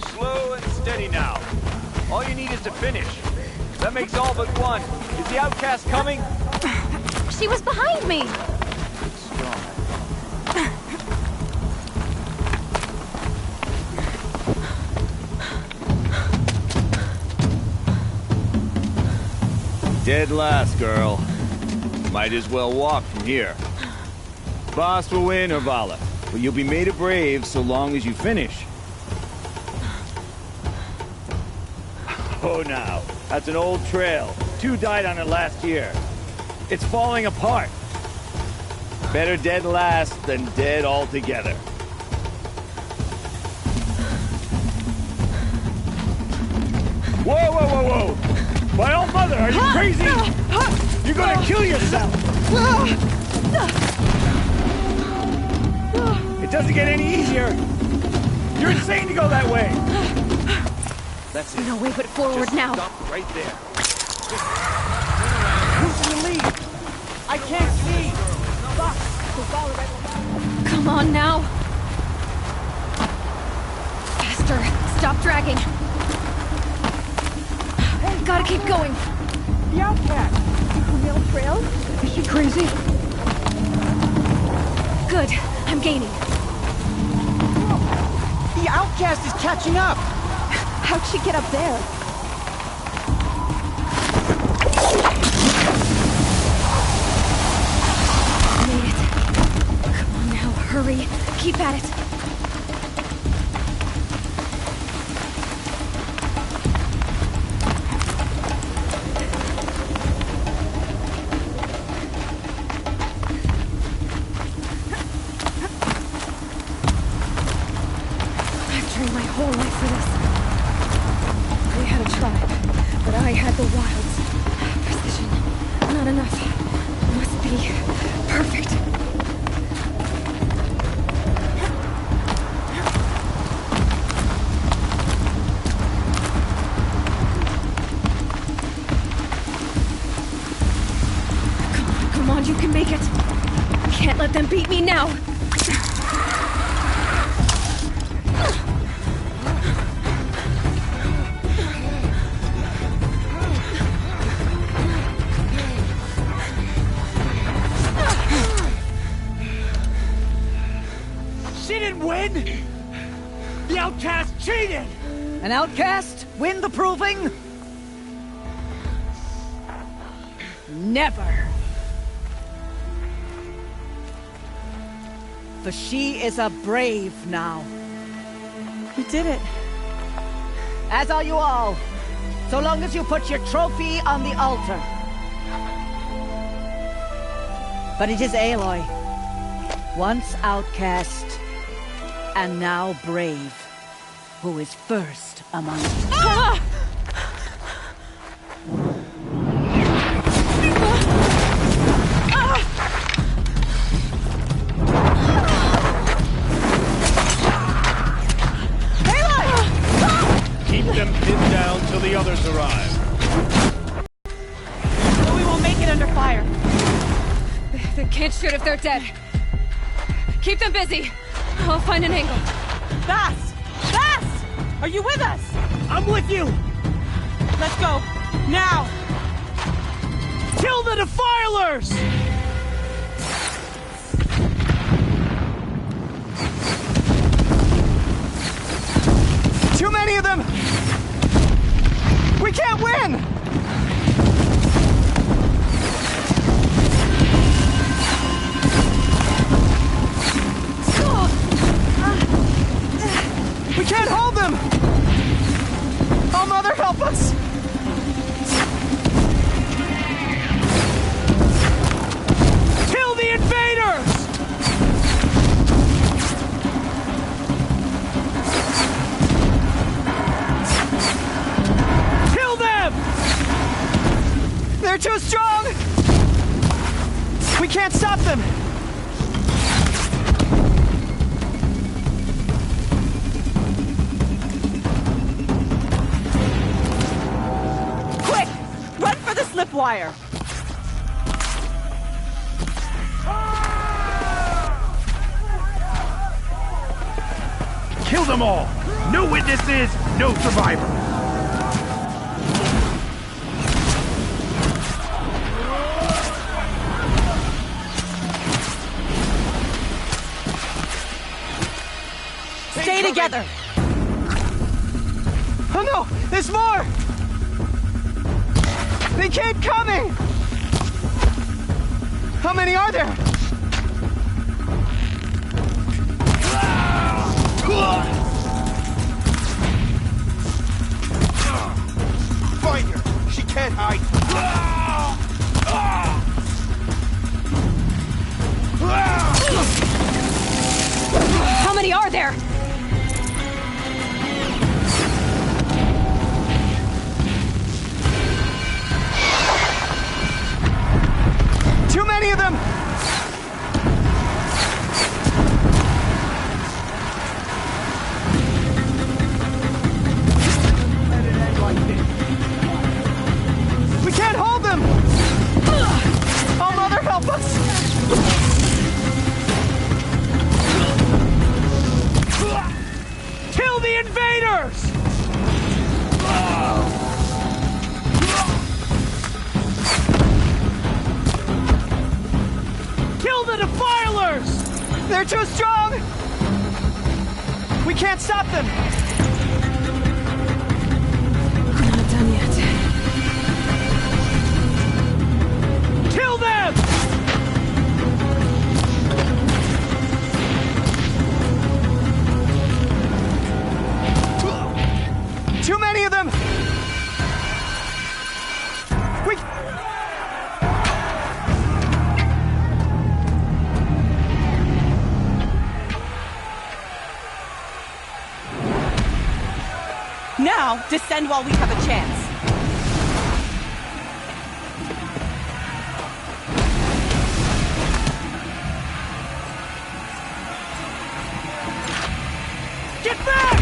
Slow and steady now. All you need is to finish. That makes all but one. Is the outcast coming? She was behind me! Dead last, girl. Might as well walk from here. Boss will win, or Vala, but you'll be made a brave so long as you finish. Oh, now, that's an old trail. 2 died on it last year. It's falling apart. Better dead last than dead altogether. Whoa, whoa, whoa, whoa! My old mother, are you crazy? You're gonna kill yourself! It doesn't get any easier! You're insane to go that way! That's it. No way but forward Just now. Stop right there. Who's in the lead? I can't see! Come on now. Faster. Stop dragging. Gotta keep going. The outcast! Real trail? Is she crazy? Good. I'm gaining. The outcast is catching up! How'd she get up there? Made it. Come on now, hurry. Keep at it. I've trained my whole life for this. They had a tribe, but I had the wilds. Precision. Not enough. Must be perfect. Come on, you can make it. Can't let them beat me now. She didn't win! The outcast cheated! An outcast win the proving? Never. For she is a brave now. You did it. As are you all. So long as you put your trophy on the altar. But it is Aloy. Once outcast, and now brave, who is first among us. Ah! Keep them pinned down till the others arrive. We won't make it under fire. They can't shoot if they're dead. Keep them busy. I'll find an angle. Bass! Bass! Are you with us? I'm with you! Let's go! Now! Kill Kill the defilers! Too many of them! We can't win! We can't hold them! Oh, Mother, help us! Kill the invaders! Kill them! They're too strong! We can't stop them! Slipwire. Kill them all! No witnesses, no survivor! Stay together! Oh no! There's more! They keep coming! How many are there? Find her! She can't hide! How many are there? Too many of them! We can't hold them! Oh, Mother, help us! Kill the invaders! Kill the defilers! They're too strong! We can't stop them! I'm not done yet. Kill them! Too many of them! We... Now, descend while we have a chance. Get back!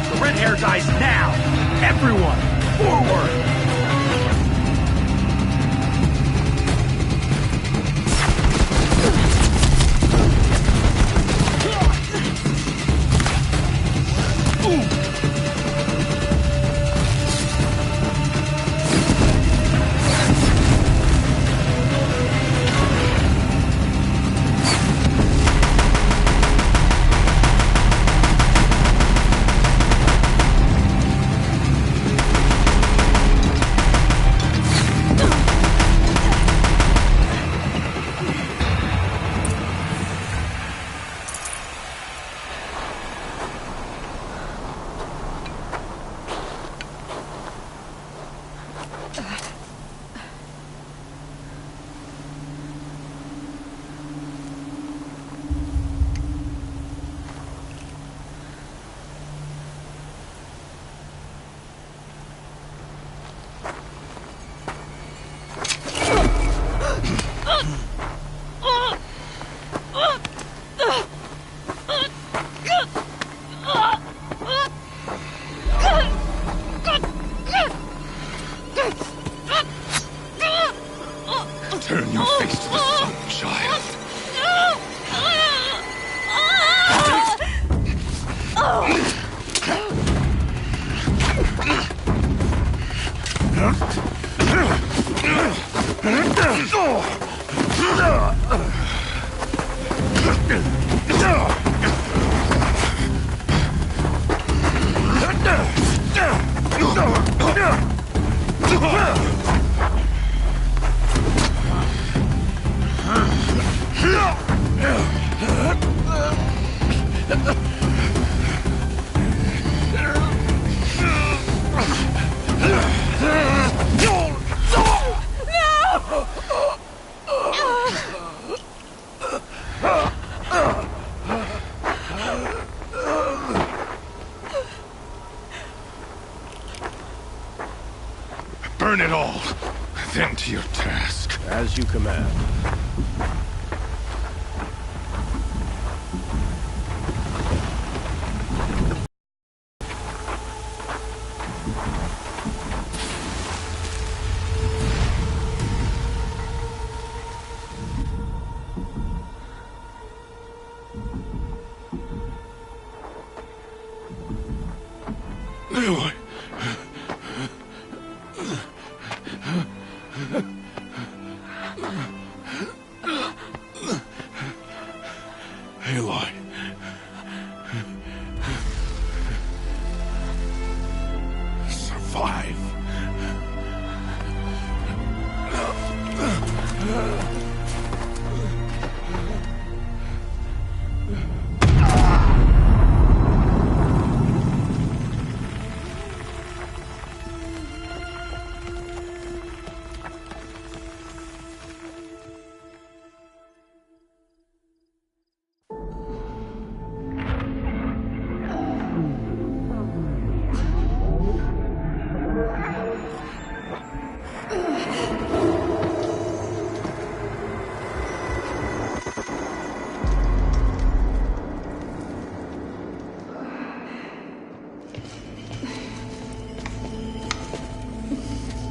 The red hair dies now! Everyone, forward! Turn your face to the sun, child. Burn it all, then to your task. As you command. Aloy. Aloy. Survive.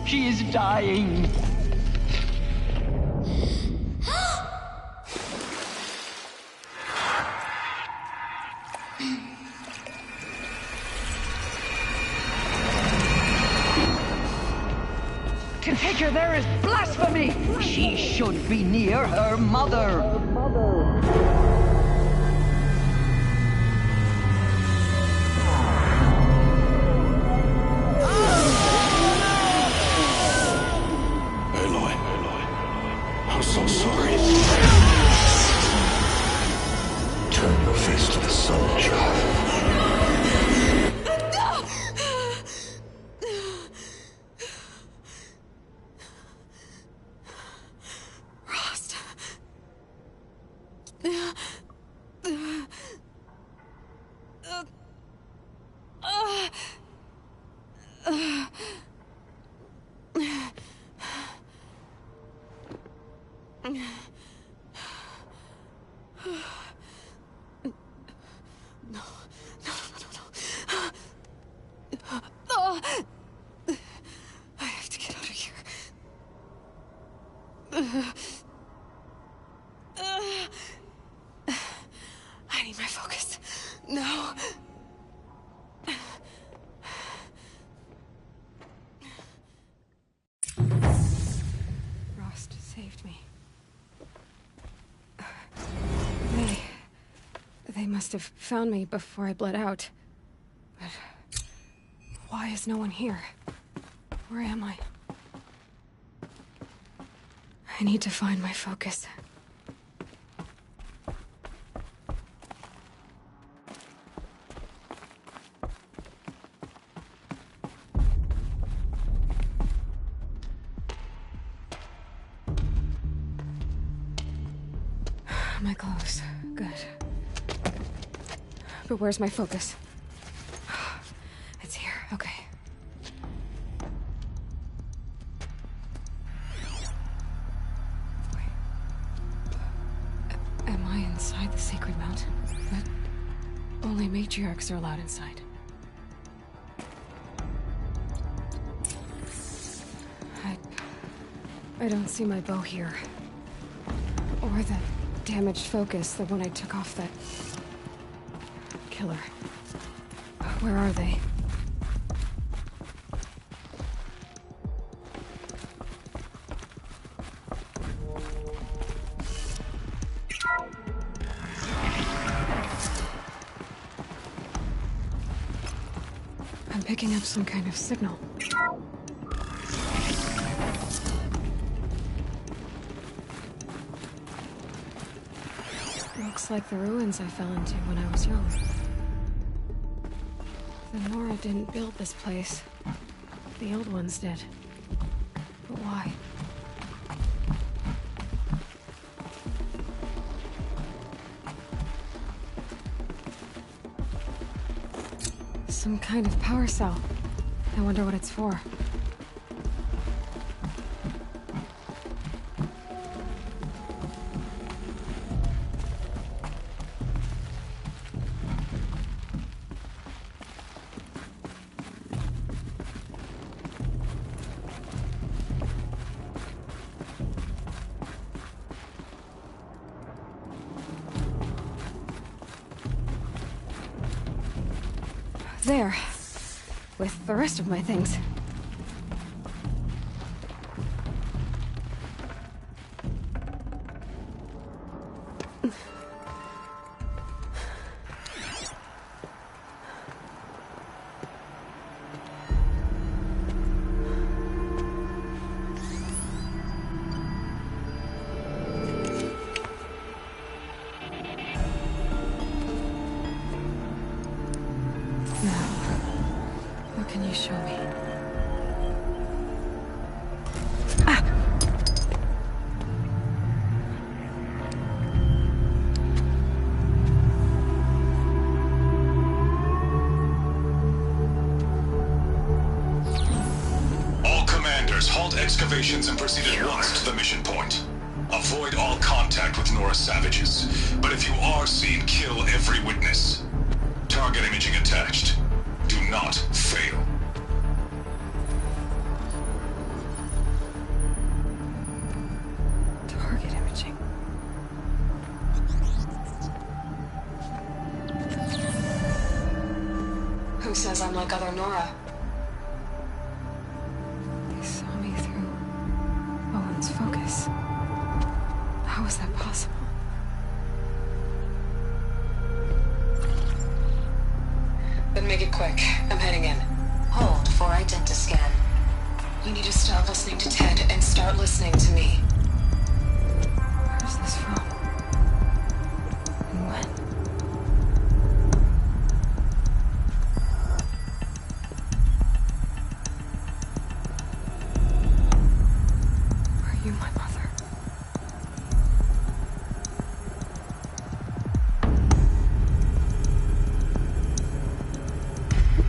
She is dying. To take her there is blasphemy. She should be near her mother. I'm so sorry. Turn your face to the sun, child. Rost. I have to get out of here. I need my focus. No. Rost saved me. They must have found me before I bled out. But why is no one here? Where am I? I need to find my focus. My clothes. Good. But where's my focus? It's here. Okay. Wait. Am I inside the sacred mountain? But only matriarchs are allowed inside. I don't see my bow here. Or the damaged focus, the one I took off that... killer. Where are they? I'm picking up some kind of signal. Looks like the ruins I fell into when I was young. The Nora didn't build this place. The old ones did. But why? Some kind of power cell. I wonder what it's for. There. With the rest of my things. What can you show me? All commanders, halt excavations and proceed at once to the mission point. Avoid all contact with Nora savages, but if you are seen, kill every witness. Target imaging attached. Do not fail. Target imaging. Who says I'm like other Nora? They saw me through Owen's focus. How is that possible? Then make it quick. I'm heading in. Hold for identiscan. You need to stop listening to Ted and start listening to me. Where's this from? And when? Are you my mother?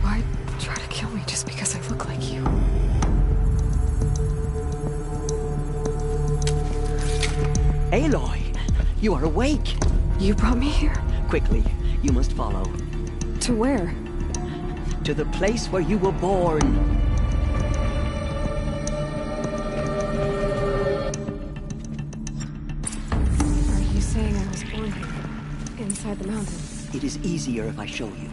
Why try to kill me just because I look like you? Aloy, you are awake. You brought me here? Quickly, you must follow. To where? To the place where you were born. Are you saying I was born here? Inside the mountain? It is easier if I show you.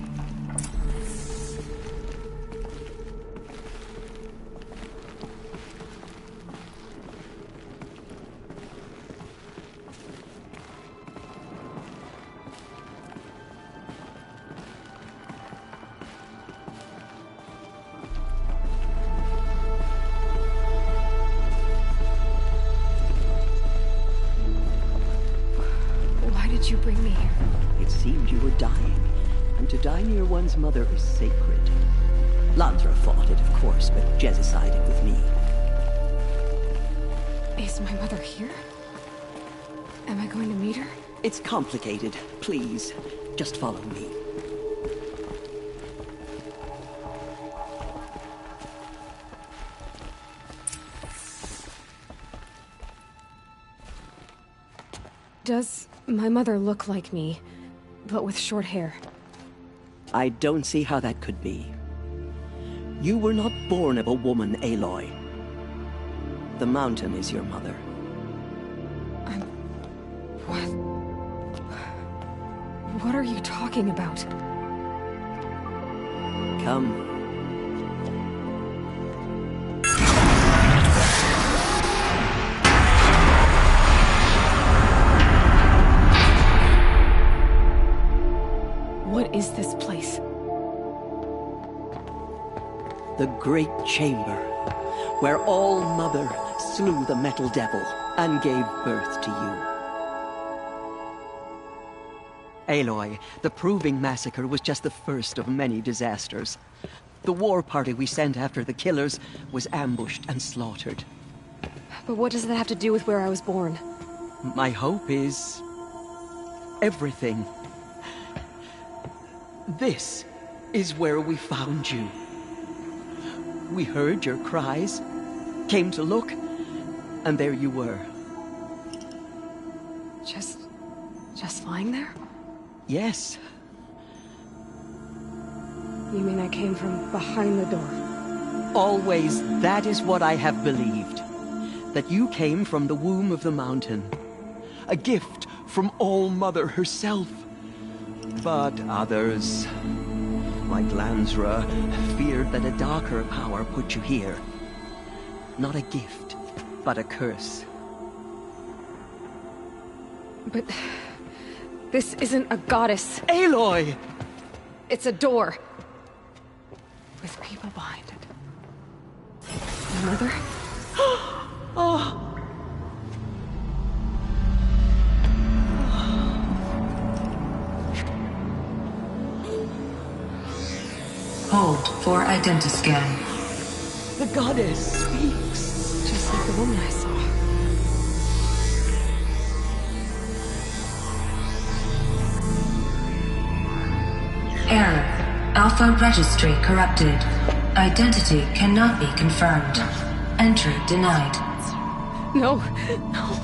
Why did you bring me here? It seemed you were dying, and to die near one's mother is sacred. Landra fought it, of course, but Jezza sided with me. Is my mother here? Am I going to meet her? It's complicated. Please, just follow me. Does my mother look like me, but with short hair? I don't see how that could be. You were not born of a woman, Aloy. The mountain is your mother. What are you talking about? Come. What is this place? The Great Chamber, where All-Mother slew the Metal Devil and gave birth to you. Aloy, the Proving Massacre was just the first of many disasters. The war party we sent after the killers was ambushed and slaughtered. But what does that have to do with where I was born? My hope is... everything. This is where we found you. We heard your cries, came to look, and there you were. Just lying there? Yes. You mean I came from behind the door? Always that is what I have believed. That you came from the womb of the mountain. A gift from All-Mother herself. But others, like Lansra, feared that a darker power put you here. Not a gift, but a curse. But... this isn't a goddess. Aloy! It's a door. With people behind it. My mother? Oh! Hold for identiscan. The goddess speaks. Just like the woman I saw. Error. Alpha registry corrupted. Identity cannot be confirmed. Entry denied. No, no.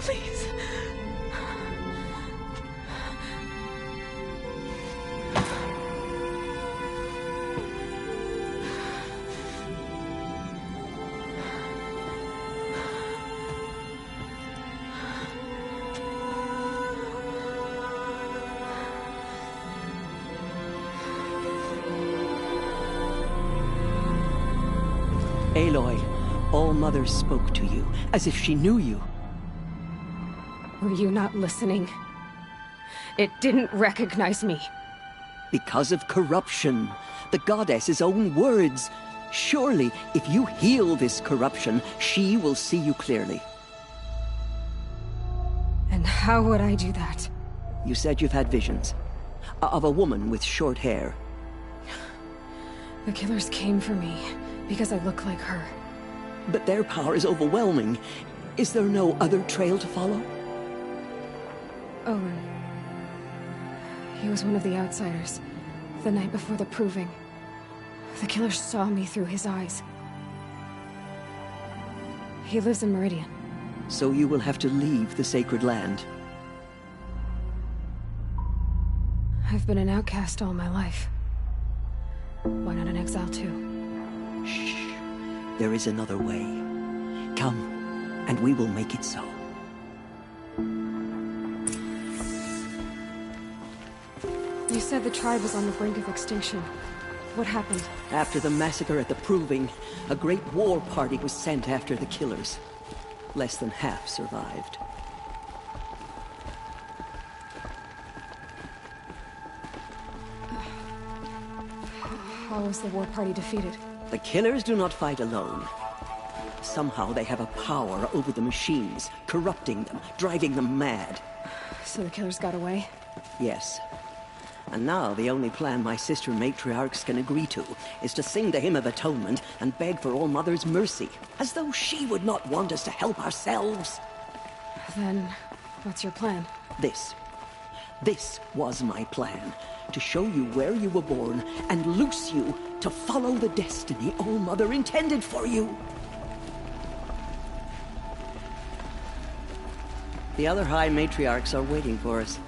Please. Aloy, All-Mother spoke to you, as if she knew you. Were you not listening? It didn't recognize me. Because of corruption. The goddess's own words. Surely, if you heal this corruption, she will see you clearly. And how would I do that? You said you've had visions. Of a woman with short hair. The killers came for me, because I look like her. But their power is overwhelming. Is there no other trail to follow? Owen. He was one of the outsiders. The night before the Proving. The killers saw me through his eyes. He lives in Meridian. So you will have to leave the sacred land. I've been an outcast all my life. Why not an exile too? Shh. There is another way. Come, and we will make it so. You said the tribe was on the brink of extinction. What happened? After the massacre at the Proving, a great war party was sent after the killers. Less than half survived. How was the war party defeated? The killers do not fight alone. Somehow they have a power over the machines, corrupting them, driving them mad. So the killers got away? Yes. And now the only plan my sister matriarchs can agree to is to sing the Hymn of Atonement and beg for All-Mother's mercy, as though she would not want us to help ourselves. Then, what's your plan? This was my plan. To show you where you were born and loose you to follow the destiny All-Mother intended for you. The other High Matriarchs are waiting for us.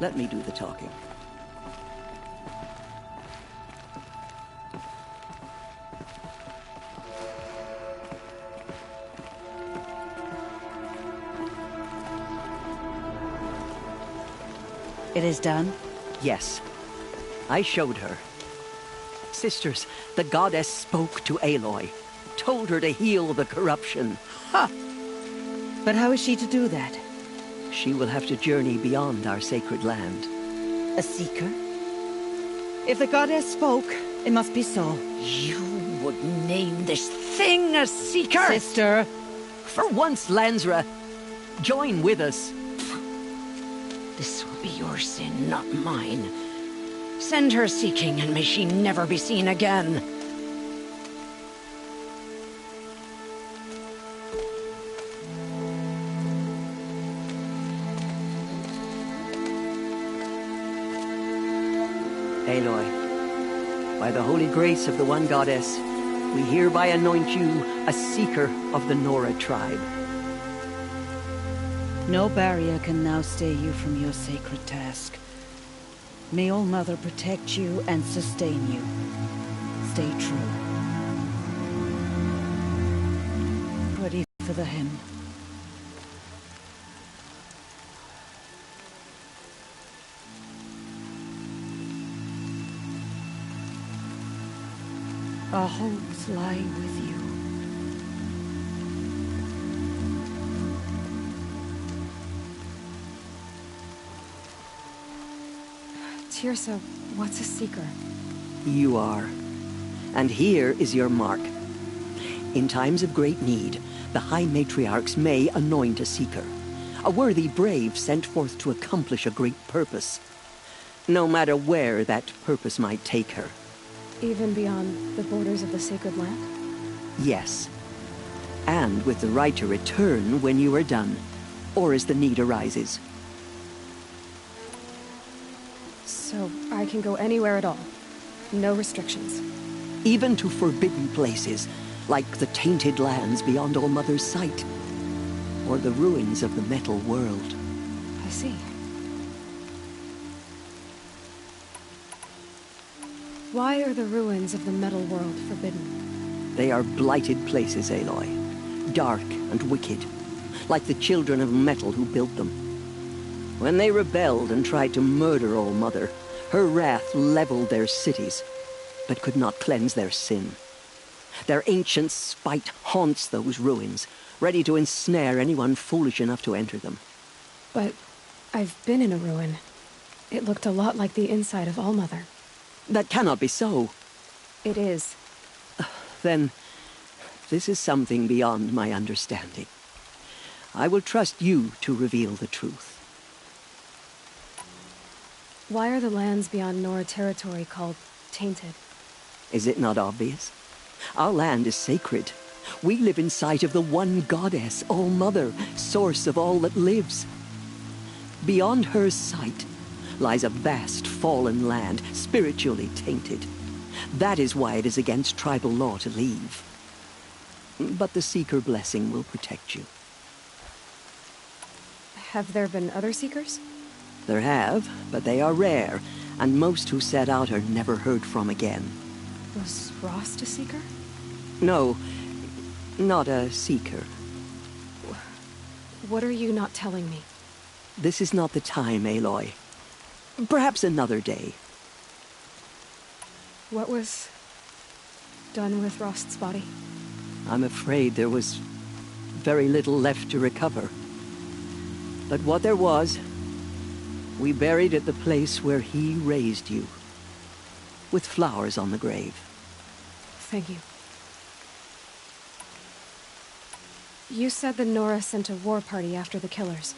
Let me do the talking. It is done? Yes. I showed her. Sisters, the goddess spoke to Aloy. Told her to heal the corruption. Ha! But how is she to do that? She will have to journey beyond our sacred land. A seeker? If the goddess spoke, it must be so. You would name this thing a seeker? Sister! For once, Lansra, join with us. This will be your sin, not mine. Send her seeking, and may she never be seen again. Aloy, by the holy grace of the one goddess, we hereby anoint you a seeker of the Nora tribe. No barrier can now stay you from your sacred task. May All Mother protect you and sustain you. Stay true. Ready for the hymn. Our hopes lie with you. Tirsa, what's a seeker? You are. And here is your mark. In times of great need, the High Matriarchs may anoint a seeker. A worthy brave sent forth to accomplish a great purpose. No matter where that purpose might take her. Even beyond the borders of the sacred land? Yes. And with the right to return when you are done, or as the need arises. So I can go anywhere at all? No restrictions? Even to forbidden places, like the tainted lands beyond All Mother's sight. Or the ruins of the metal world. I see. Why are the ruins of the metal world forbidden? They are blighted places, Aloy. Dark and wicked. Like the children of metal who built them. When they rebelled and tried to murder All Mother, her wrath leveled their cities, but could not cleanse their sin. Their ancient spite haunts those ruins, ready to ensnare anyone foolish enough to enter them. But I've been in a ruin. It looked a lot like the inside of All Mother. That cannot be so. It is. Then, this is something beyond my understanding. I will trust you to reveal the truth. Why are the lands beyond Nora territory called tainted? Is it not obvious? Our land is sacred. We live in sight of the one goddess, All Mother, source of all that lives. Beyond her sight lies a vast fallen land, spiritually tainted. That is why it is against tribal law to leave. But the Seeker blessing will protect you. Have there been other Seekers? There have, but they are rare, and most who set out are never heard from again. Was Rost a Seeker? No, not a Seeker. What are you not telling me? This is not the time, Aloy. Perhaps another day. What was done with Rost's body? I'm afraid there was very little left to recover. But what there was, we buried at the place where he raised you, with flowers on the grave. Thank you. You said the Nora sent a war party after the killers.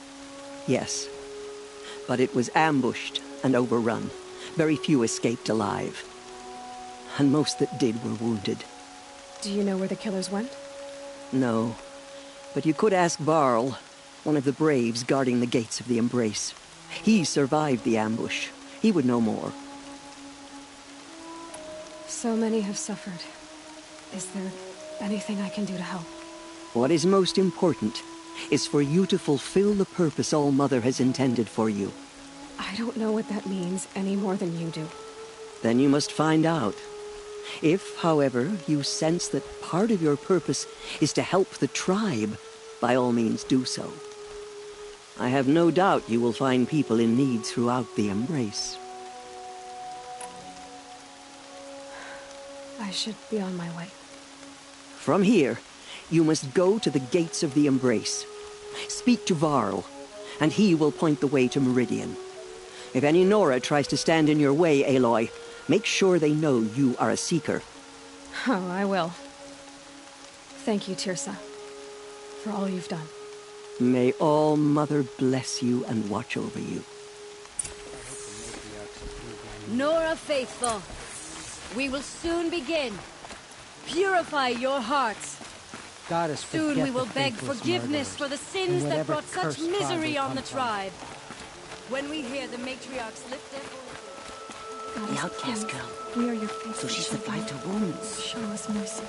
Yes, but it was ambushed and overrun. Very few escaped alive. And most that did were wounded. Do you know where the killers went? No, but you could ask Varl, one of the braves guarding the gates of the Embrace. He survived the ambush. He would know more. So many have suffered. Is there anything I can do to help? What is most important is for you to fulfill the purpose All Mother has intended for you. I don't know what that means any more than you do. Then you must find out. If, however, you sense that part of your purpose is to help the tribe, by all means do so. I have no doubt you will find people in need throughout the Embrace. I should be on my way. From here, you must go to the gates of the Embrace. Speak to Varl, and he will point the way to Meridian. If any Nora tries to stand in your way, Aloy, make sure they know you are a Seeker. Oh, I will. Thank you, Tirsa, for all you've done. May All Mother bless you and watch over you. Nora faithful, we will soon begin. Purify your hearts. Goddess, Soon we will beg forgiveness for the sins that brought such misery on the tribe. When we hear the matriarchs lift their voices... The outcast girl. We are your faithful So she survived her wounds. Show us mercy.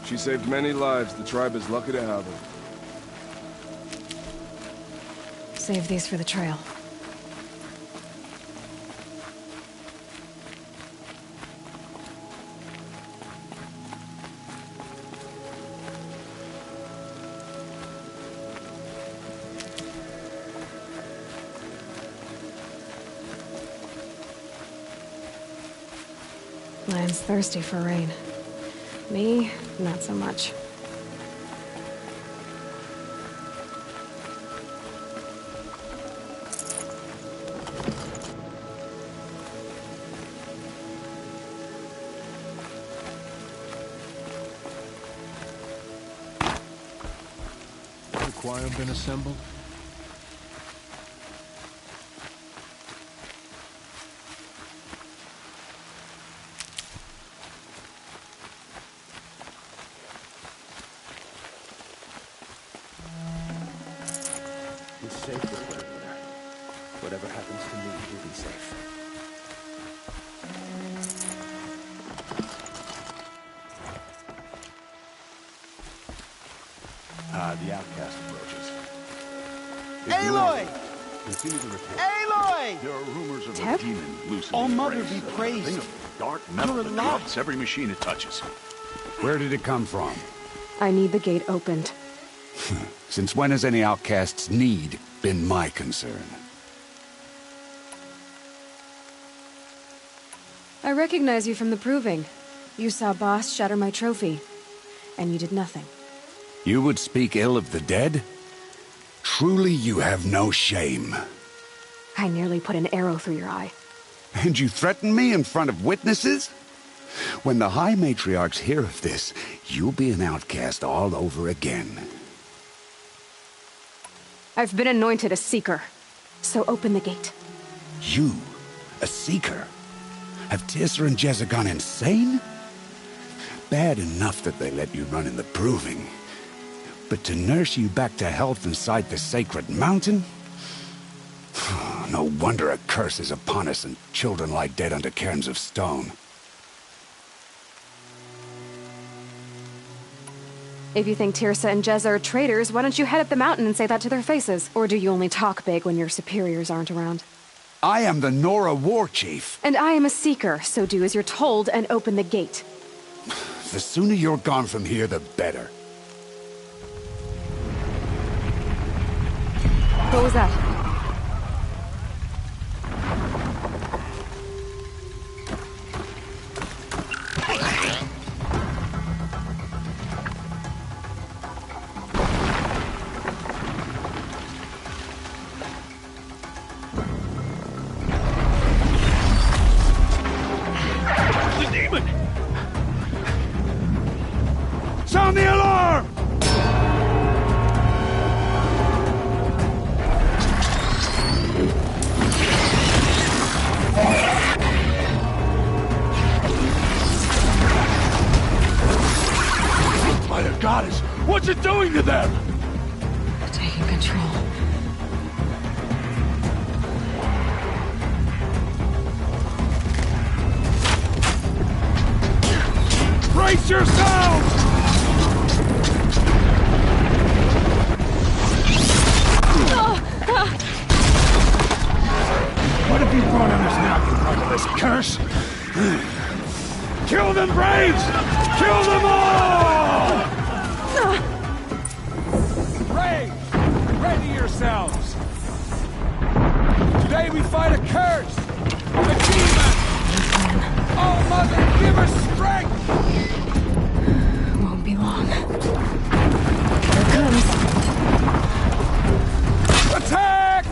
She saved many lives. The tribe is lucky to have her. Save these for the trail. Land's thirsty for rain. Me, not so much. The choir been assembled? It's safe this way, Mother. Whatever happens to me, you'll be safe. The outcast approaches. Aloy! Continue to repair. Aloy! There are rumors of Ted? a demon loose in Oh, the Mother Embrace. be praised. A thing of dark metal You're that alive. corrupts every machine it touches. Where did it come from? I need the gate opened. Since when has any outcast's need been my concern? I recognize you from the proving. You saw Boss shatter my trophy, and you did nothing. You would speak ill of the dead? Truly you have no shame. I nearly put an arrow through your eye. And you threaten me in front of witnesses? When the High Matriarchs hear of this, you'll be an outcast all over again. I've been anointed a Seeker, so open the gate. You, a Seeker? Have Tirsa and Jezza gone insane? Bad enough that they let you run in the proving. But to nurse you back to health inside the sacred mountain? No wonder a curse is upon us and children lie dead under cairns of stone. If you think Tirsa and Jezza are traitors, why don't you head up the mountain and say that to their faces? Or do you only talk big when your superiors aren't around? I am the Nora War Chief. And I am a Seeker, so do as you're told and open the gate. The sooner you're gone from here, the better. What was that? The demon! Sound the alarm! Mother Goddess, what's it doing to them? Taking control. Brace yourselves! What have you brought on us now, you motherless curse? Kill them, Braves! Kill them all! Braves, ready yourselves! Today we fight a curse! A demon! Oh, Mother, give her strength! Won't be long. Here it comes. Attack!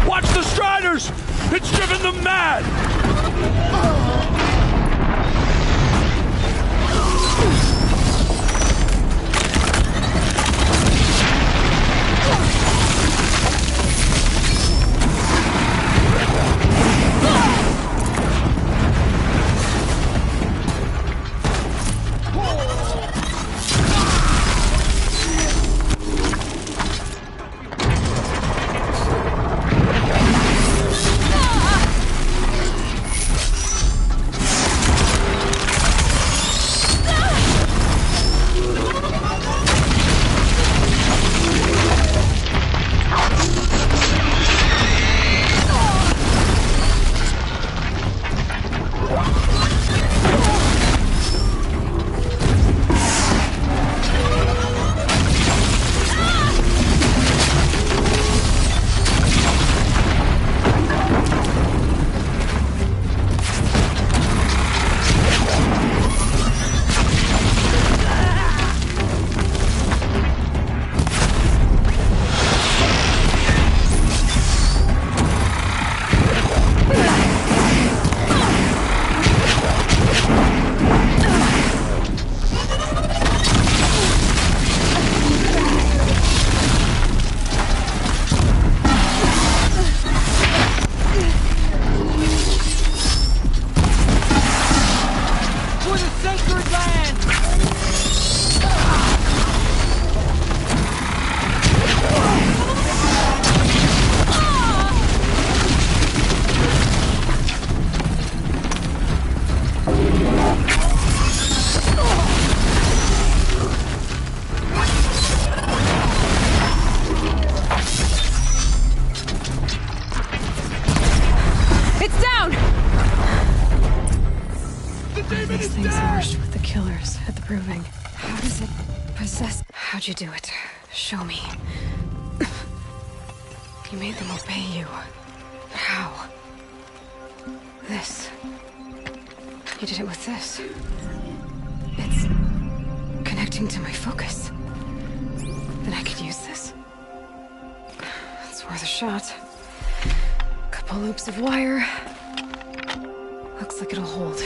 Watch the Striders! It's driven them mad! How'd you do it? Show me. You made them obey you. How? This. You did it with this. It's connecting to my focus. Then I could use this. It's worth a shot. Couple loops of wire. Looks like it'll hold.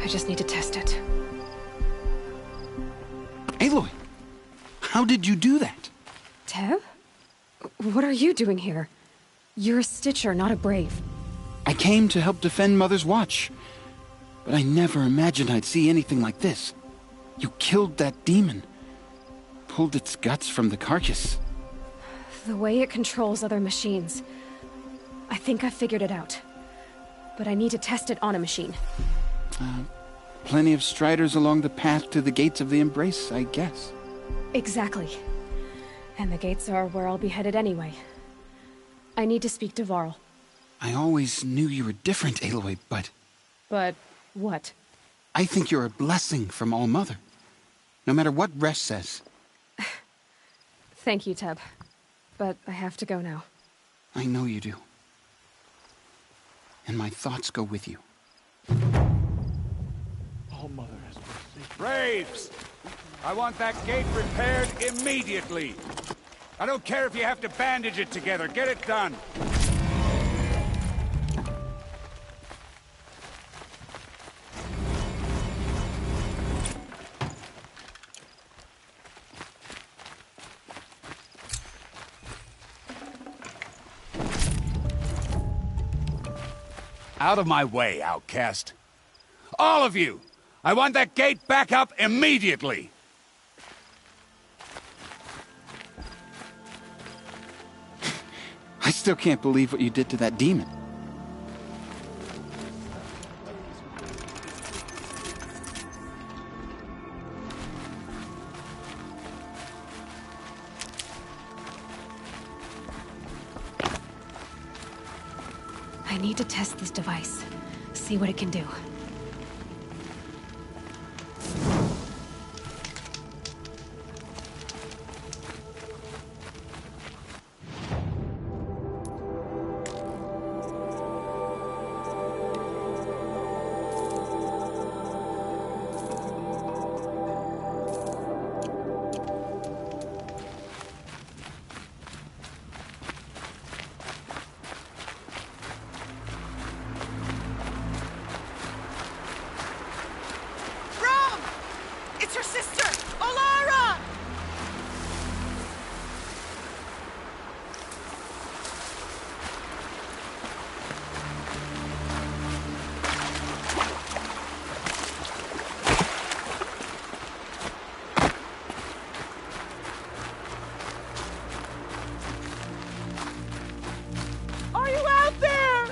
I just need to test it. Aloy! How did you do that? Teb? What are you doing here? You're a Stitcher, not a Brave. I came to help defend Mother's Watch. But I never imagined I'd see anything like this. You killed that demon. Pulled its guts from the carcass. The way it controls other machines. I think I figured it out. But I need to test it on a machine. Plenty of Striders along the path to the gates of the Embrace, I guess. Exactly. And the gates are where I'll be headed anyway. I need to speak to Varl. I always knew you were different, Aloy, but... But what? I think you're a blessing from All-Mother. No matter what Resh says. Thank you, Teb. But I have to go now. I know you do. And my thoughts go with you. All-Mother has mercy. Braves! I want that gate repaired immediately. I don't care if you have to bandage it together. Get it done. Out of my way, outcast. All of you! I want that gate back up immediately! I still can't believe what you did to that demon. I need to test this device. See what it can do. It's her sister, Olara! Are you out there?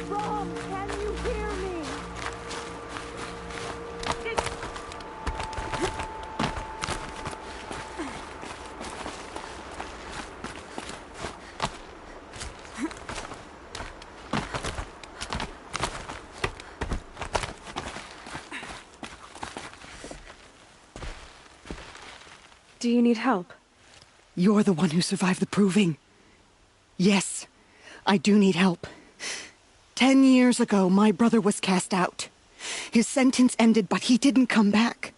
Rom, can you hear me? Do you need help? You're the one who survived the proving. Yes, I do need help. 10 years ago, my brother was cast out. His sentence ended, but he didn't come back.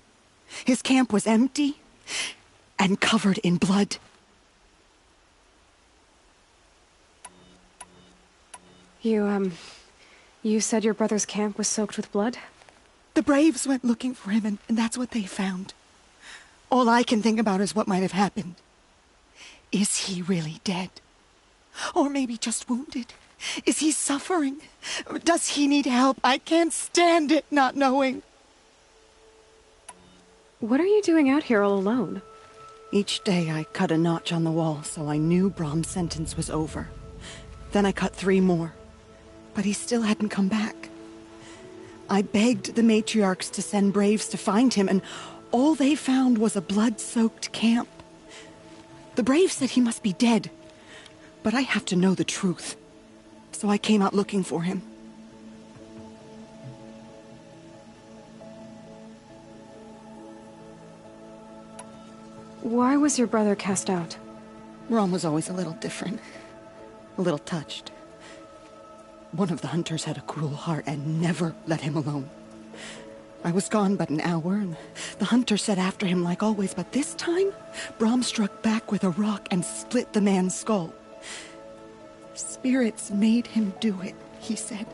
His camp was empty and covered in blood. You said your brother's camp was soaked with blood? The Braves went looking for him, and that's what they found. All I can think about is what might have happened. Is he really dead? Or maybe just wounded? Is he suffering? Does he need help? I can't stand it not knowing. What are you doing out here all alone? Each day I cut a notch on the wall so I knew Brom's sentence was over. Then I cut 3 more. But he still hadn't come back. I begged the matriarchs to send Braves to find him, and all they found was a blood-soaked camp. The Braves said he must be dead, but I have to know the truth. So I came out looking for him. Why was your brother cast out? Rom was always a little different. A little touched. One of the hunters had a cruel heart and never let him alone. I was gone but an hour, and the hunter set after him like always, but this time, Brom struck back with a rock and split the man's skull. Spirits made him do it, he said.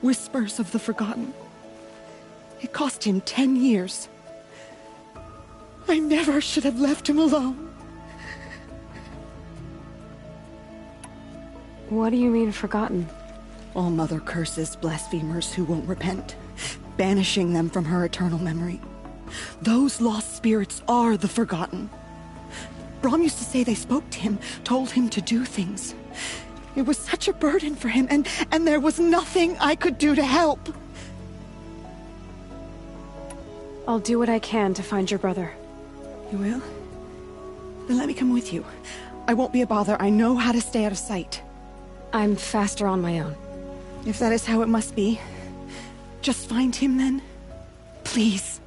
Whispers of the forgotten. It cost him 10 years. I never should have left him alone. What do you mean, forgotten? All mother curses blasphemers who won't repent, banishing them from her eternal memory. Those lost spirits are the forgotten. Brom used to say they spoke to him, told him to do things. It was such a burden for him, and there was nothing I could do to help. I'll do what I can to find your brother. You will? Then let me come with you. I won't be a bother. I know how to stay out of sight. I'm faster on my own. If that is how it must be, just find him then. Please.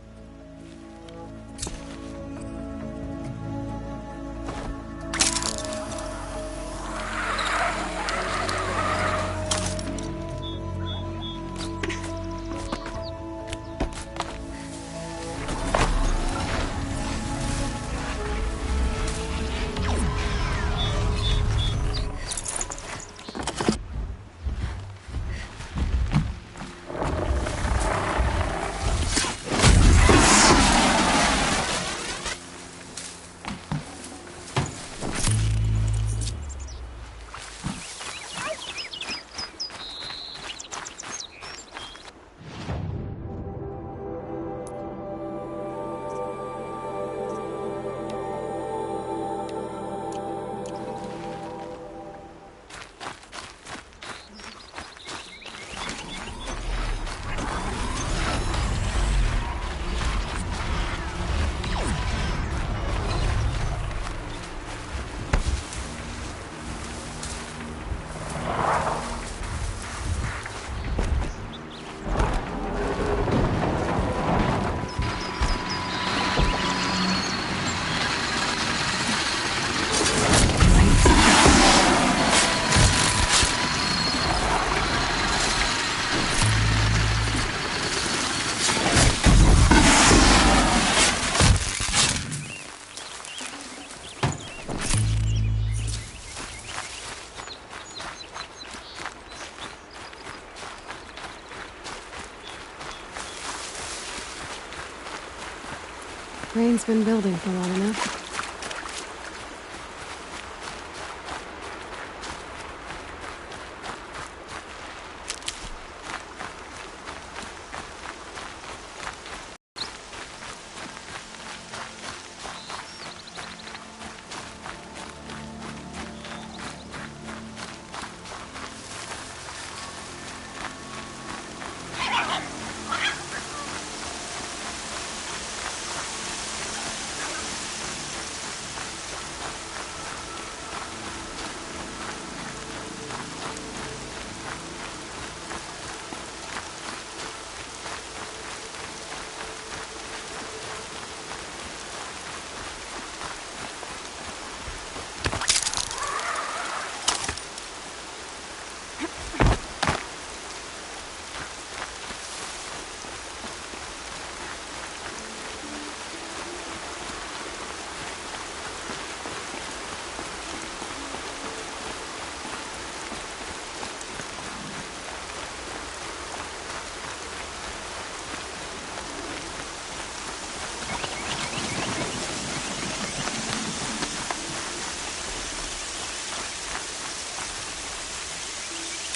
Train's been building for long enough.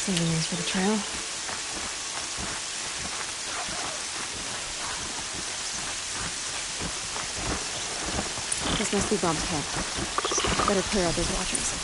Souvenirs for the trail. This must be Brom's camp. Better clear out those watchers.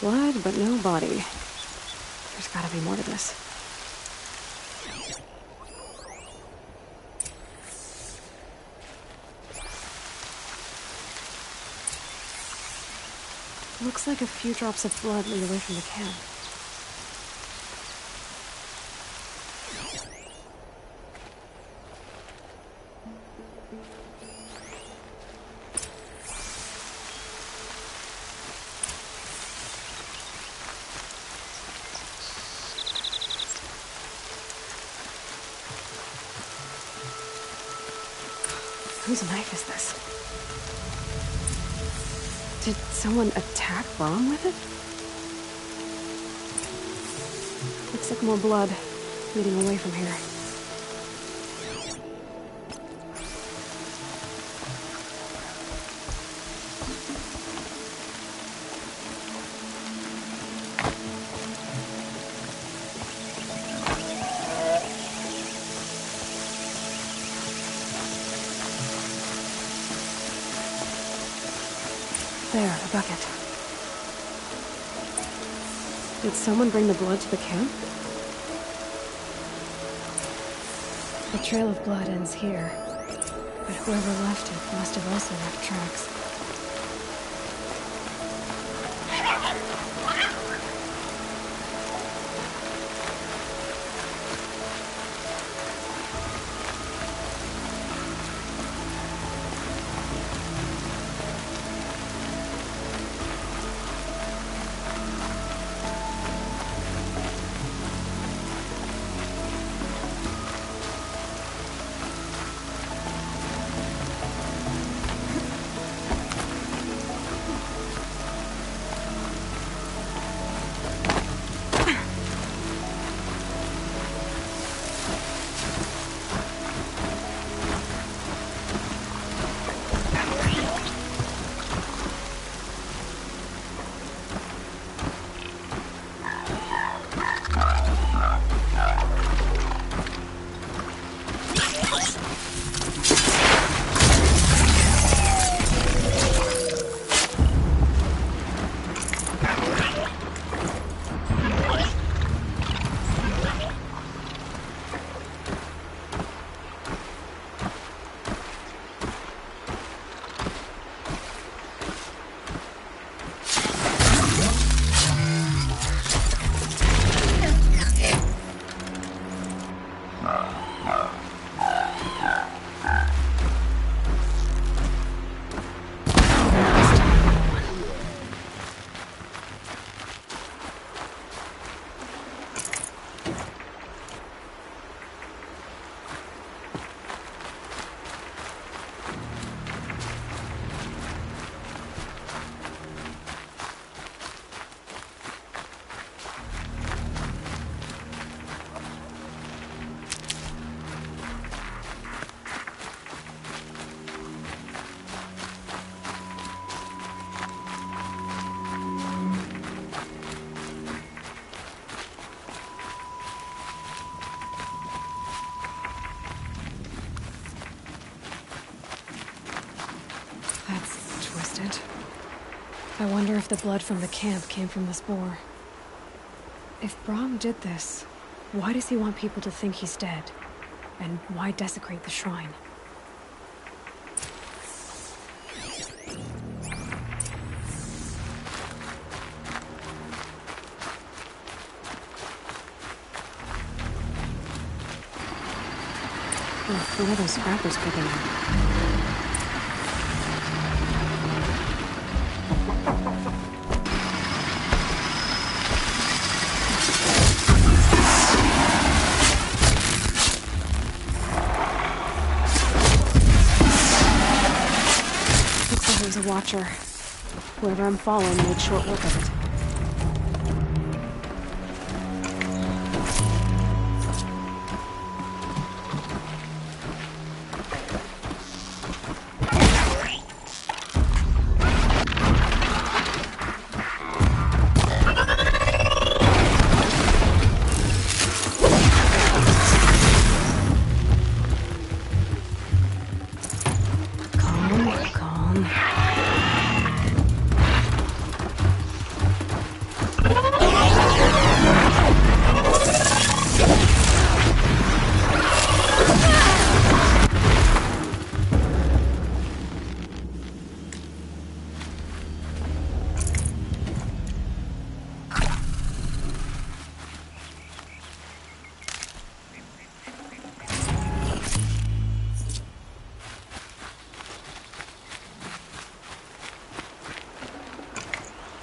Blood, but no body. There's gotta be more to this. Looks like a few drops of blood lead away from the camp. Whose knife is this? Did someone attack Brom with it? Looks like more blood leading away from here. There, a bucket. Did someone bring the blood to the camp? The trail of blood ends here, but whoever left it must have also left tracks. I wonder if the blood from the camp came from this boar. If Brahm did this, why does he want people to think he's dead? And why desecrate the shrine? Oh, what are those scrappers cooking at? A watcher. Whoever I'm following made short work of it.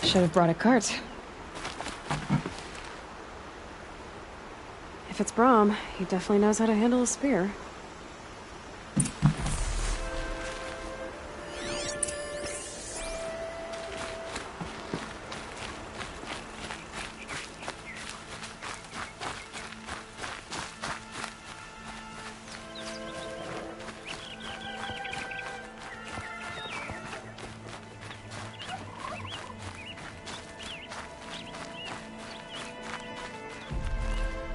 Should have brought a cart. If it's Brahm, he definitely knows how to handle a spear.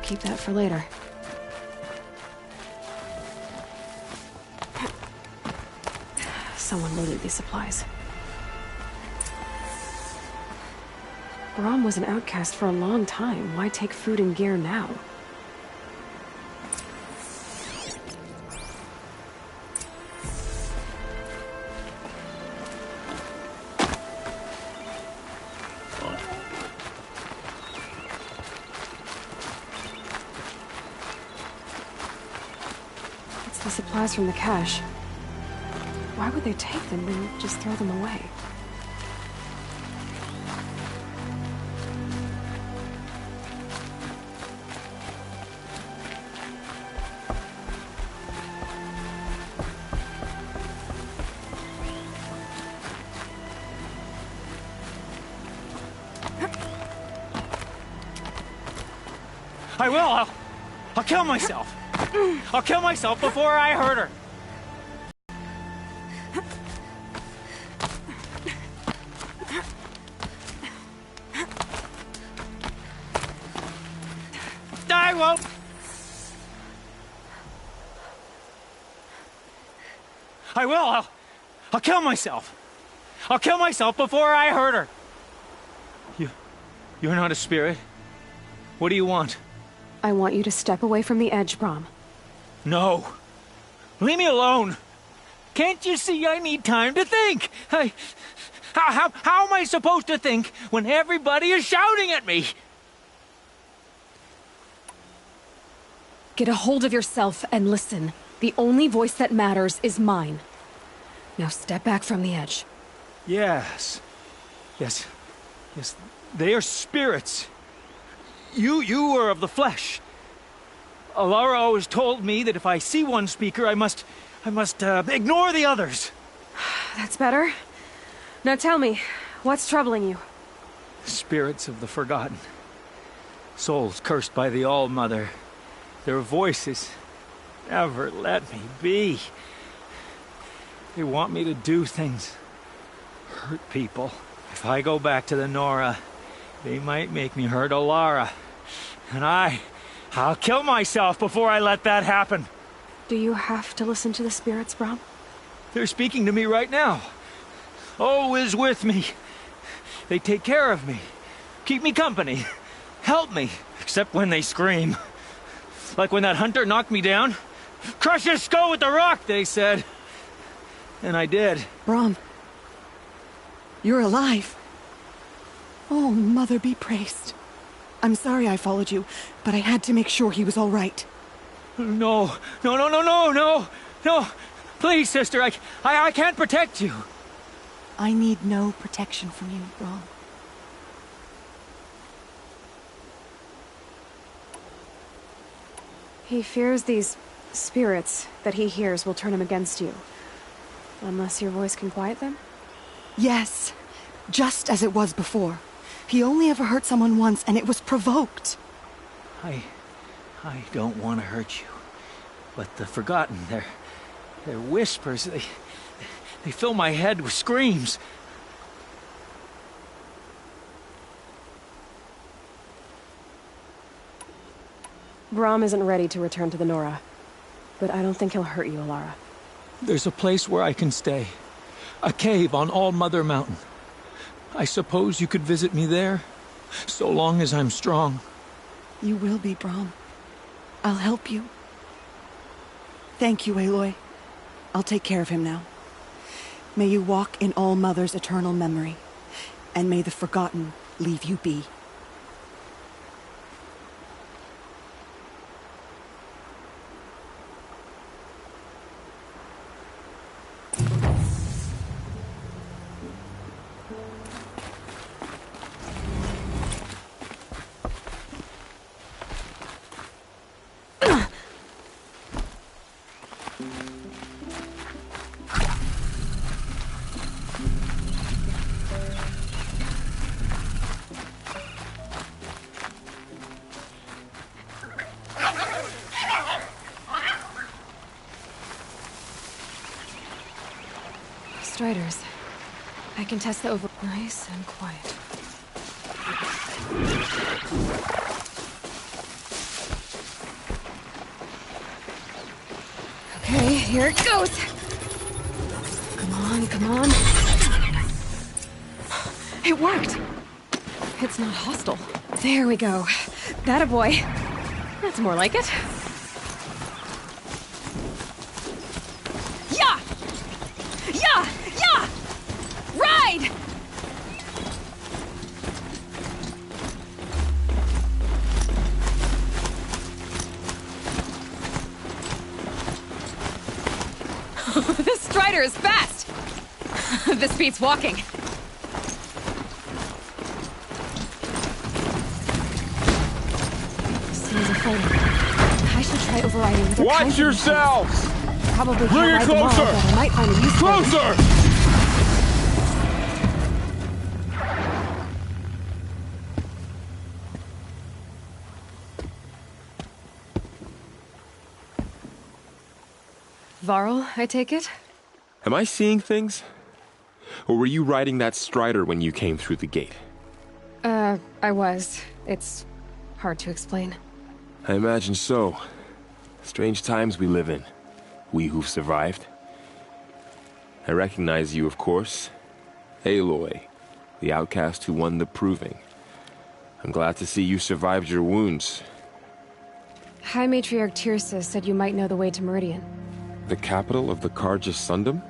Keep that for later. Someone loaded these supplies. Brahm was an outcast for a long time. Why take food and gear now? The supplies from the cache. Why would they take them and just throw them away? I will! I'll kill myself! I'll kill myself before I hurt her! I won't! I will! I'll kill myself! I'll kill myself before I hurt her! You're not a spirit? What do you want? I want you to step away from the edge, Brahm. No. Leave me alone. Can't you see I need time to think? How am I supposed to think when everybody is shouting at me? Get a hold of yourself and listen. The only voice that matters is mine. Now step back from the edge. Yes. They are spirits. You are of the flesh. Alara always told me that if I see one speaker, I must ignore the others. That's better. Now tell me, what's troubling you? Spirits of the forgotten. Souls cursed by the All-Mother. Their voices never let me be. They want me to do things. Hurt people. If I go back to the Nora, they might make me hurt Alara. And I'll kill myself before I let that happen. Do you have to listen to the spirits, Brahm? They're speaking to me right now. Oh is with me. They take care of me. Keep me company. Help me. Except when they scream. Like when that hunter knocked me down. Crush his skull with the rock, they said. And I did. Brom. You're alive. Oh, Mother be praised. I'm sorry I followed you, but I had to make sure he was all right. No. No. Please, sister, I can't protect you. I need no protection from you, Brom. He fears these spirits that he hears will turn him against you. Unless your voice can quiet them? Yes, just as it was before. He only ever hurt someone once, and it was provoked. I don't want to hurt you. But the Forgotten, their whispers, they fill my head with screams. Brom isn't ready to return to the Nora. But I don't think he'll hurt you, Alara. There's a place where I can stay. A cave on All Mother Mountain. I suppose you could visit me there, so long as I'm strong. You will be, Brom. I'll help you. Thank you, Aloy. I'll take care of him now. May you walk in All Mother's eternal memory, and may the Forgotten leave you be. Striders. I can test the over... Nice and quiet. Okay, here it goes! Come on. It worked! It's not hostile. There we go. That a boy. That's more like it. Yeah! Ride! This Strider is fast! This beats walking. Seems a photo. I should try overriding with Watch yourselves! Probably bring it can't ride them all, closer! but I might find a use for it. Closer! Varl, I take it? Am I seeing things? Or were you riding that Strider when you came through the gate? I was. It's hard to explain. I imagine so. Strange times we live in. We who've survived. I recognize you, of course. Aloy, the outcast who won the proving. I'm glad to see you survived your wounds. High Matriarch Tirsa said you might know the way to Meridian. The capital of the Carja Sundom?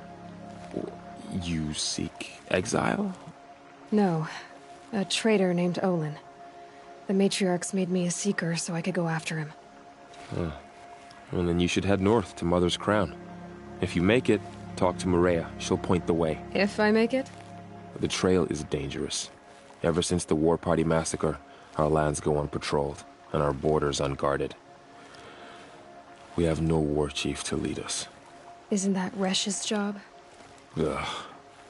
You seek exile? No. A traitor named Olin. The Matriarchs made me a seeker so I could go after him. Well, then you should head north to Mother's Crown. If you make it, talk to Maria. She'll point the way. If I make it? The trail is dangerous. Ever since the War Party massacre, our lands go unpatrolled, and our borders unguarded. We have no war chief to lead us. Isn't that Resh's job? Ugh.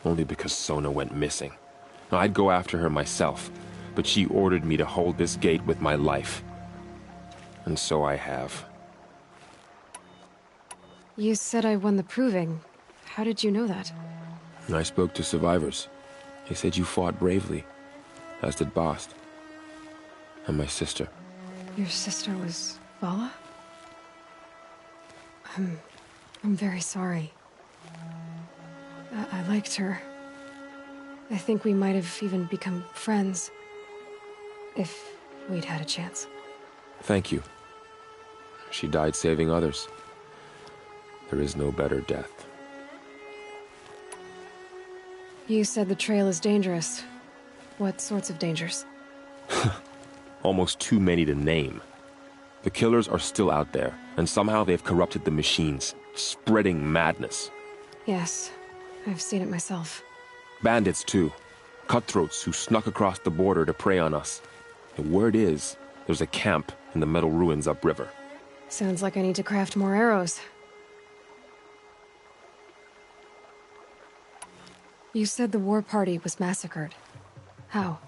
Only because Sona went missing. I'd go after her myself, but she ordered me to hold this gate with my life. And so I have. You said I won the proving. How did you know that? I spoke to survivors. They said you fought bravely, as did Bast. And my sister. Your sister was Vala? I'm very sorry. I liked her. I think we might have even become friends. If we'd had a chance. Thank you. She died saving others. There is no better death. You said the trail is dangerous. What sorts of dangers? Almost too many to name. The killers are still out there, and somehow they've corrupted the machines, spreading madness. Yes, I've seen it myself. Bandits, too. Cutthroats who snuck across the border to prey on us. The word is, there's a camp in the metal ruins upriver. Sounds like I need to craft more arrows. You said the war party was massacred. How?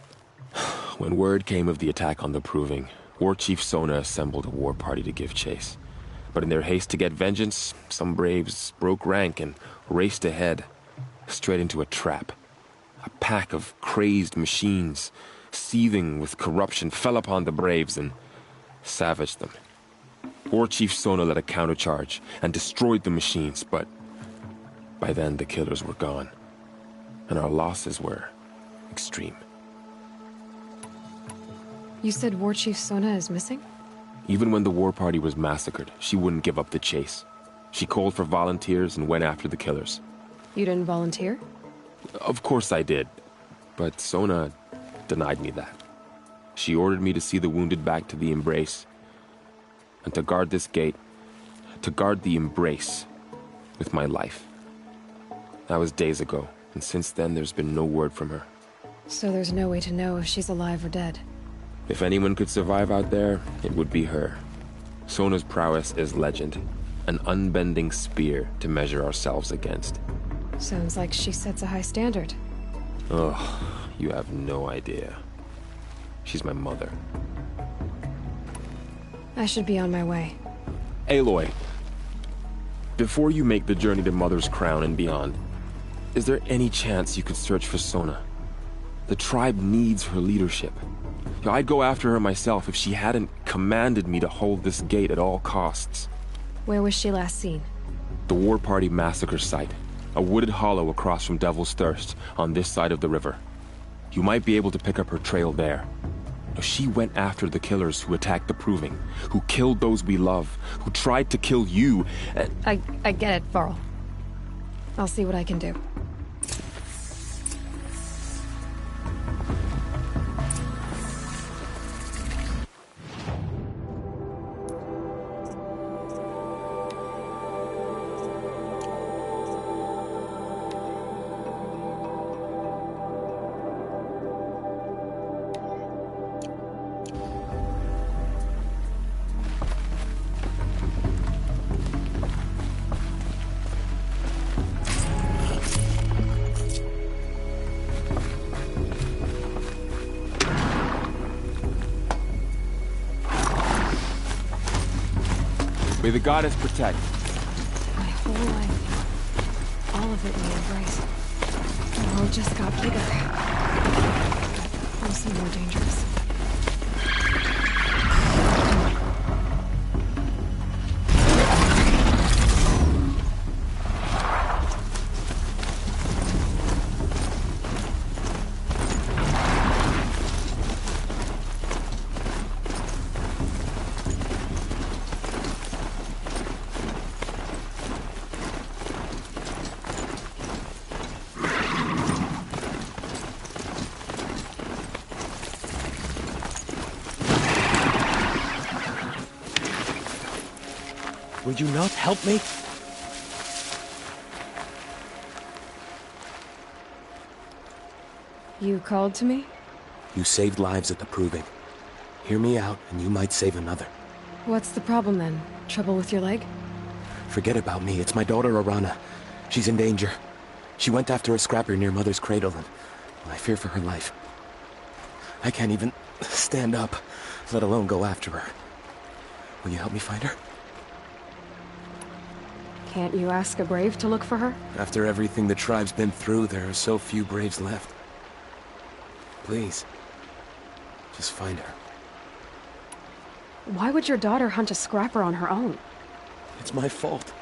When word came of the attack on the Proving, War Chief Sona assembled a war party to give chase. But in their haste to get vengeance, some braves broke rank and raced ahead, straight into a trap. A pack of crazed machines, seething with corruption, fell upon the braves and savaged them. War Chief Sona led a countercharge and destroyed the machines, but by then the killers were gone, and our losses were extreme. You said War Chief Sona is missing? Even when the war party was massacred, she wouldn't give up the chase. She called for volunteers and went after the killers. You didn't volunteer? Of course I did, but Sona denied me that. She ordered me to see the wounded back to the Embrace, and to guard this gate, to guard the Embrace with my life. That was days ago, and since then there's been no word from her. So there's no way to know if she's alive or dead. If anyone could survive out there, it would be her. Sona's prowess is legend, an unbending spear to measure ourselves against. Sounds like she sets a high standard. Ugh, you have no idea. She's my mother. I should be on my way. Aloy, before you make the journey to Mother's Crown and beyond, is there any chance you could search for Sona? The tribe needs her leadership. I'd go after her myself if she hadn't commanded me to hold this gate at all costs. Where was she last seen? The War Party massacre site. A wooded hollow across from Devil's Thirst, on this side of the river. You might be able to pick up her trail there. Now, she went after the killers who attacked the Proving, who killed those we love, who tried to kill you, and... I get it, Varl. I'll see what I can do. May the goddess protect. My whole life, all of it in the Embrace. The world just got bigger. Also more dangerous. Would you not help me? You called to me? You saved lives at the Proving. Hear me out, and you might save another. What's the problem then? Trouble with your leg? Forget about me. It's my daughter, Arana. She's in danger. She went after a scrapper near Mother's cradle, and I fear for her life. I can't even stand up, let alone go after her. Will you help me find her? Can't you ask a brave to look for her? After everything the tribe's been through, there are so few braves left. Please, just find her. Why would your daughter hunt a scrapper on her own? It's my fault.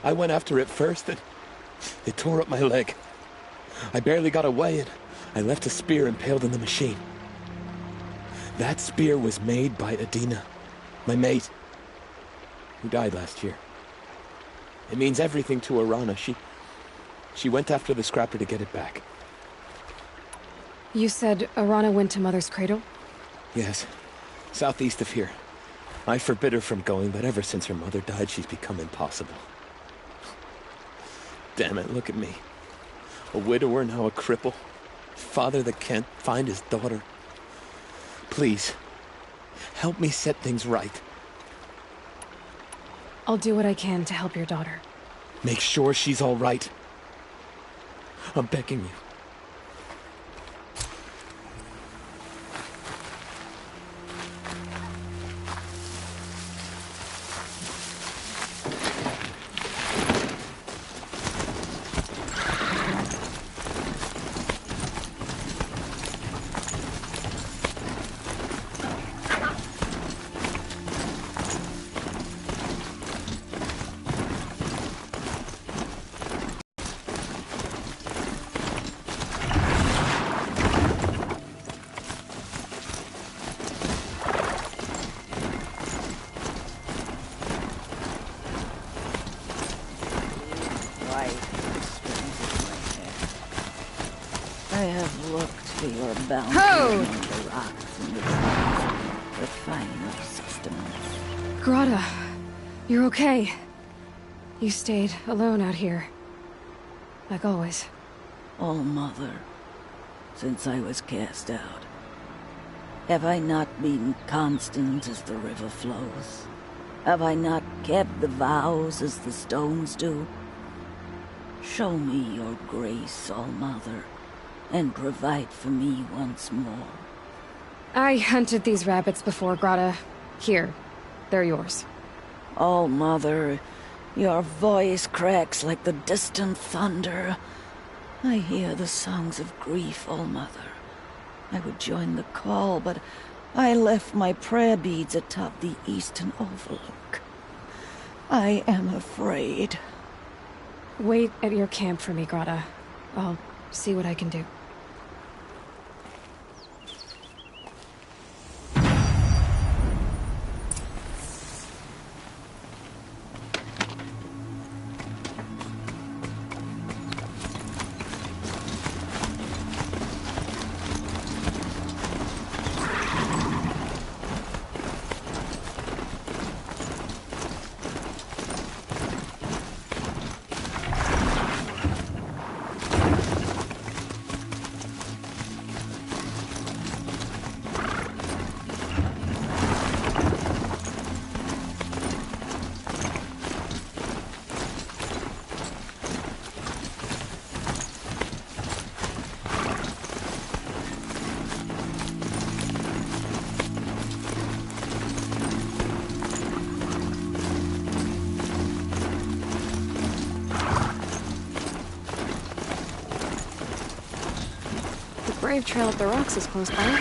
I went after it first, and it tore up my leg. I barely got away and I left a spear impaled in the machine. That spear was made by Adina, my mate, who died last year. It means everything to Arana. She went after the scrapper to get it back. You said Arana went to Mother's cradle? Yes, southeast of here. I forbid her from going, but ever since her mother died, she's become impossible. Damn it, look at me. A widower, now a cripple. Father that can't find his daughter. Please, help me set things right. I'll do what I can to help your daughter. Make sure she's all right. I'm begging you. I have looked for your bounty Ho! among the rocks and the trees, but find no sustenance. Grata, you're okay. You stayed alone out here. Like always. Oh, Mother, since I was cast out, have I not been constant as the river flows? Have I not kept the vows as the stones do? Show me your grace, All-Mother, and provide for me once more. I hunted these rabbits before, Grata. Here, they're yours. All-Mother, your voice cracks like the distant thunder. I hear the songs of grief, All-Mother. I would join the call, but I left my prayer beads atop the eastern overlook. I am afraid. Wait at your camp for me, Grata. I'll see what I can do. Brave trail up the rocks is close by.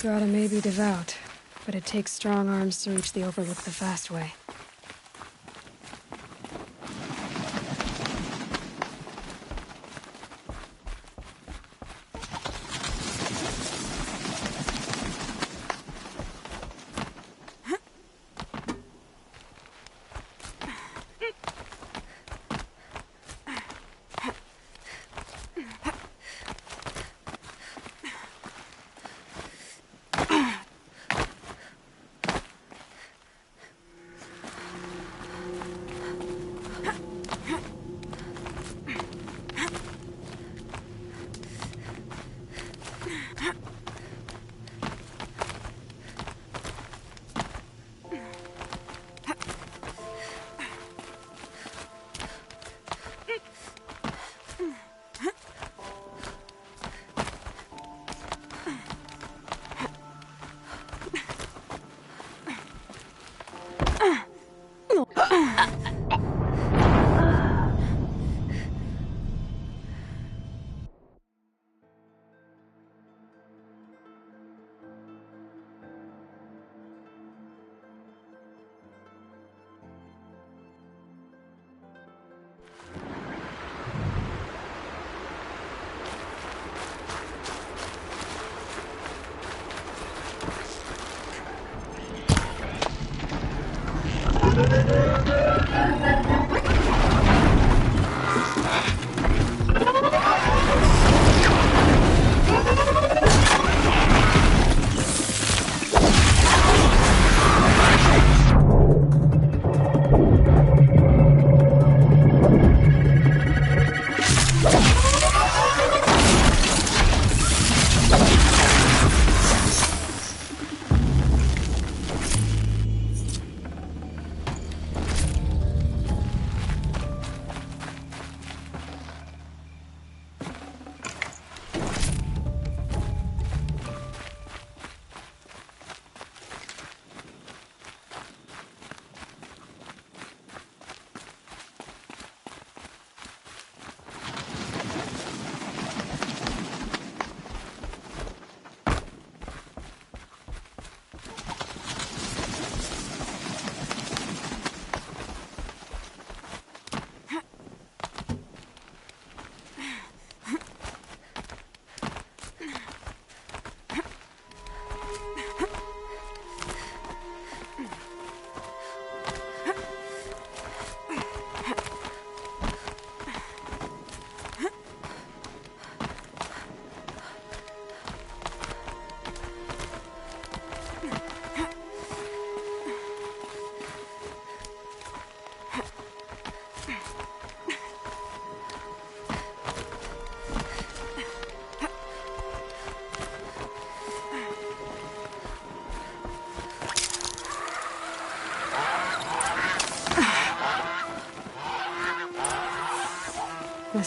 Grata may be devout, but it takes strong arms to reach the Overlook the fast way.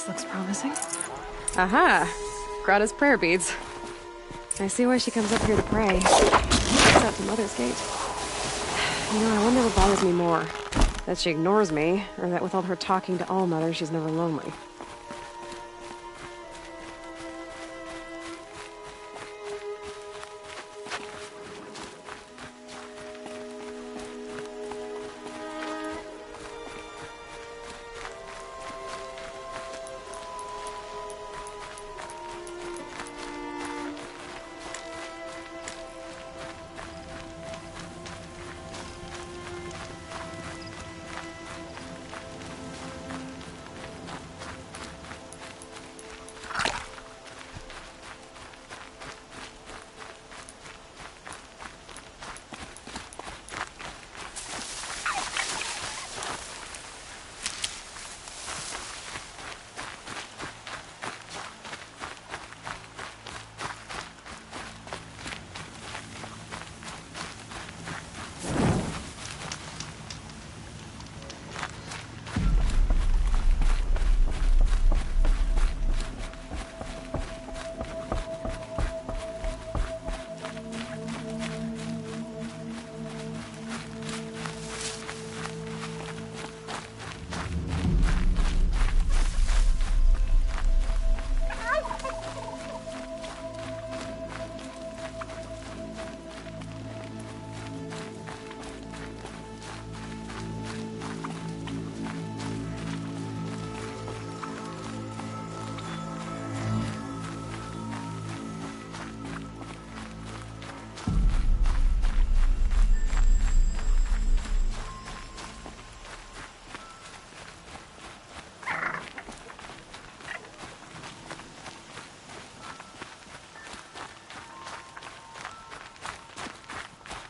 looks promising. Aha! Grata's prayer beads. I see why she comes up here to pray. Except the Mother's Gate. You know, I wonder what bothers me more. That she ignores me, or that with all her talking to All-Mother, she's never lonely.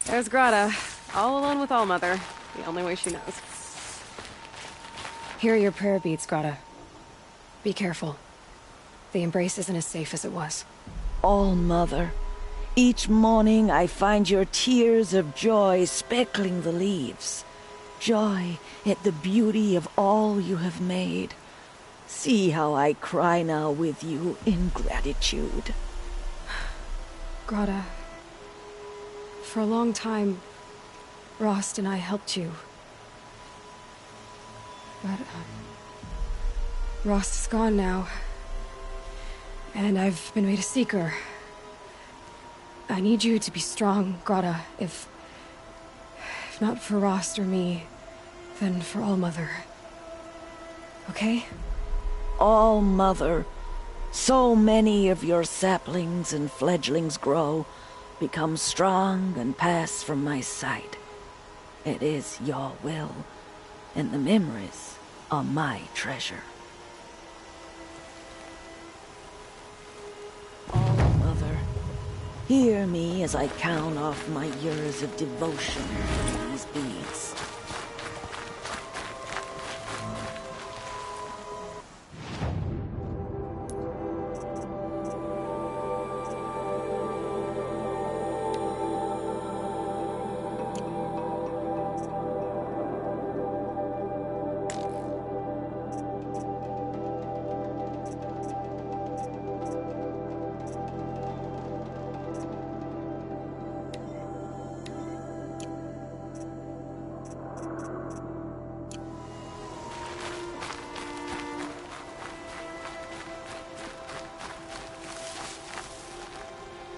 There's Grata, all alone with All-Mother, the only way she knows. Here are your prayer beads, Grata. Be careful. The embrace isn't as safe as it was. All-Mother, each morning I find your tears of joy speckling the leaves. Joy at the beauty of all you have made. See how I cry now with you in gratitude. Grata, for a long time, Rost and I helped you. But, Rost is gone now. And I've been made a seeker. I need you to be strong, Grata. If not for Rost or me, then for All-Mother. Okay? All-Mother, so many of your saplings and fledglings grow, become strong and pass from my sight. It is your will, and the memories are my treasure. All-Mother, hear me as I count off my years of devotion to these beads.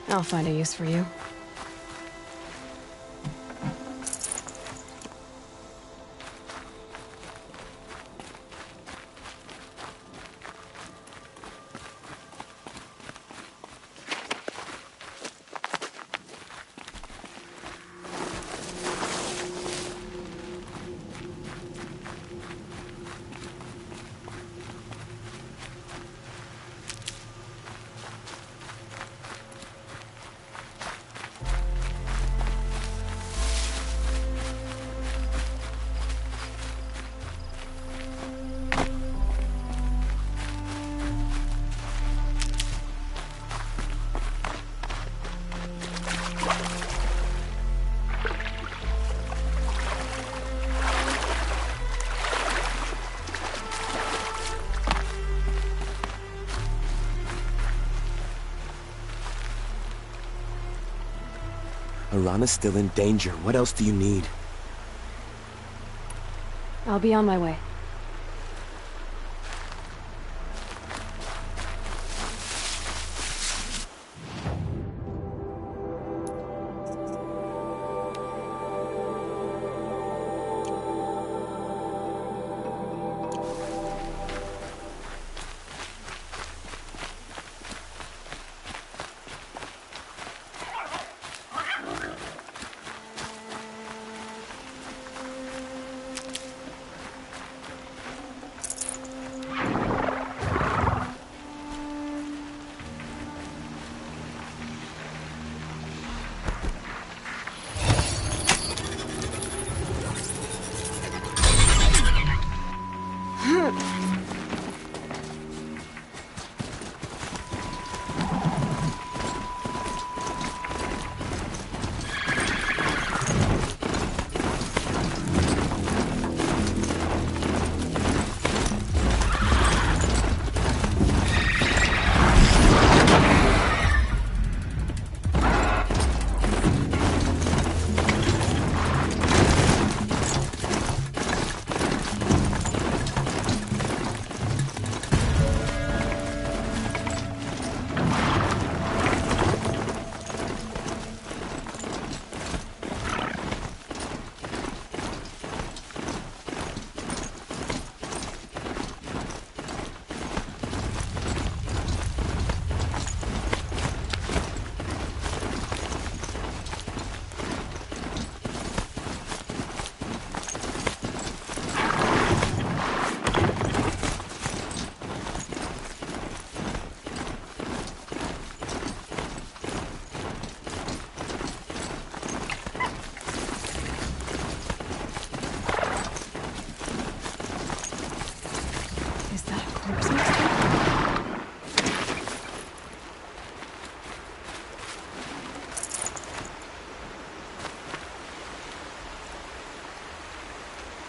I'll find a use for you. Arana's still in danger. What else do you need? I'll be on my way.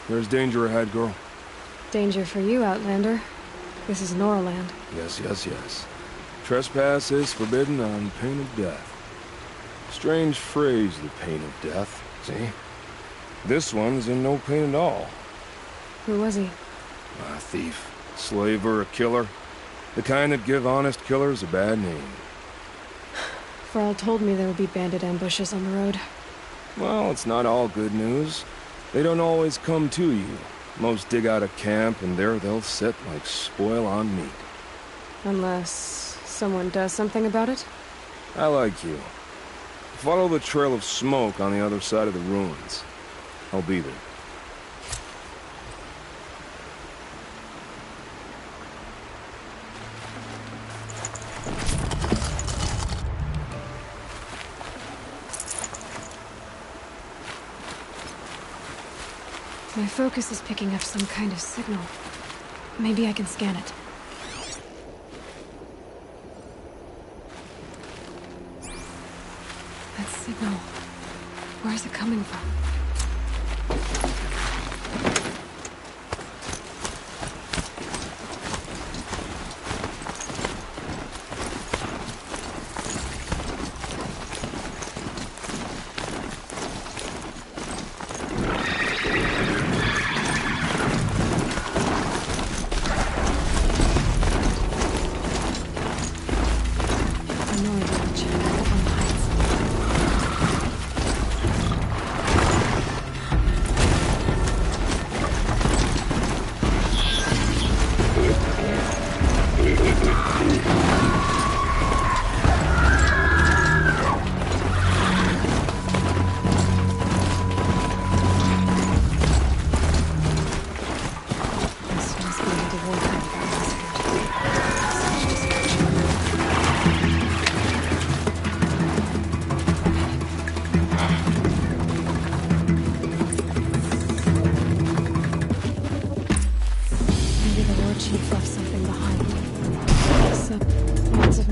There's danger ahead, girl. Danger for you, Outlander. This is Norland. Yes, yes, yes. Trespass is forbidden on pain of death. Strange phrase, the pain of death, see? This one's in no pain at all. Who was he? A thief, slaver, a killer. The kind that give honest killers a bad name. Thrall told me there would be bandit ambushes on the road. Well, it's not all good news. They don't always come to you. Most dig out a camp, and there they'll sit like spoil on meat. Unless someone does something about it? I like you. Follow the trail of smoke on the other side of the ruins. I'll be there. My focus is picking up some kind of signal. Maybe I can scan it. That signal... where is it coming from?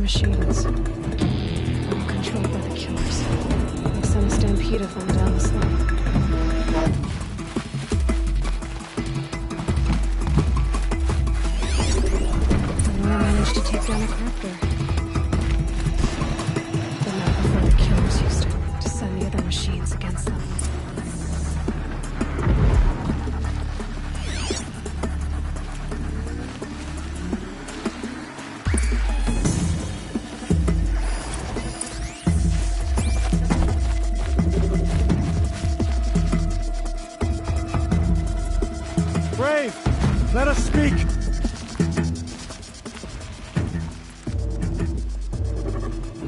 Machines. All controlled by the killers. Like some stampede of them down the slope. Aurora managed to take down a crafter. But not before the killers used it to send the other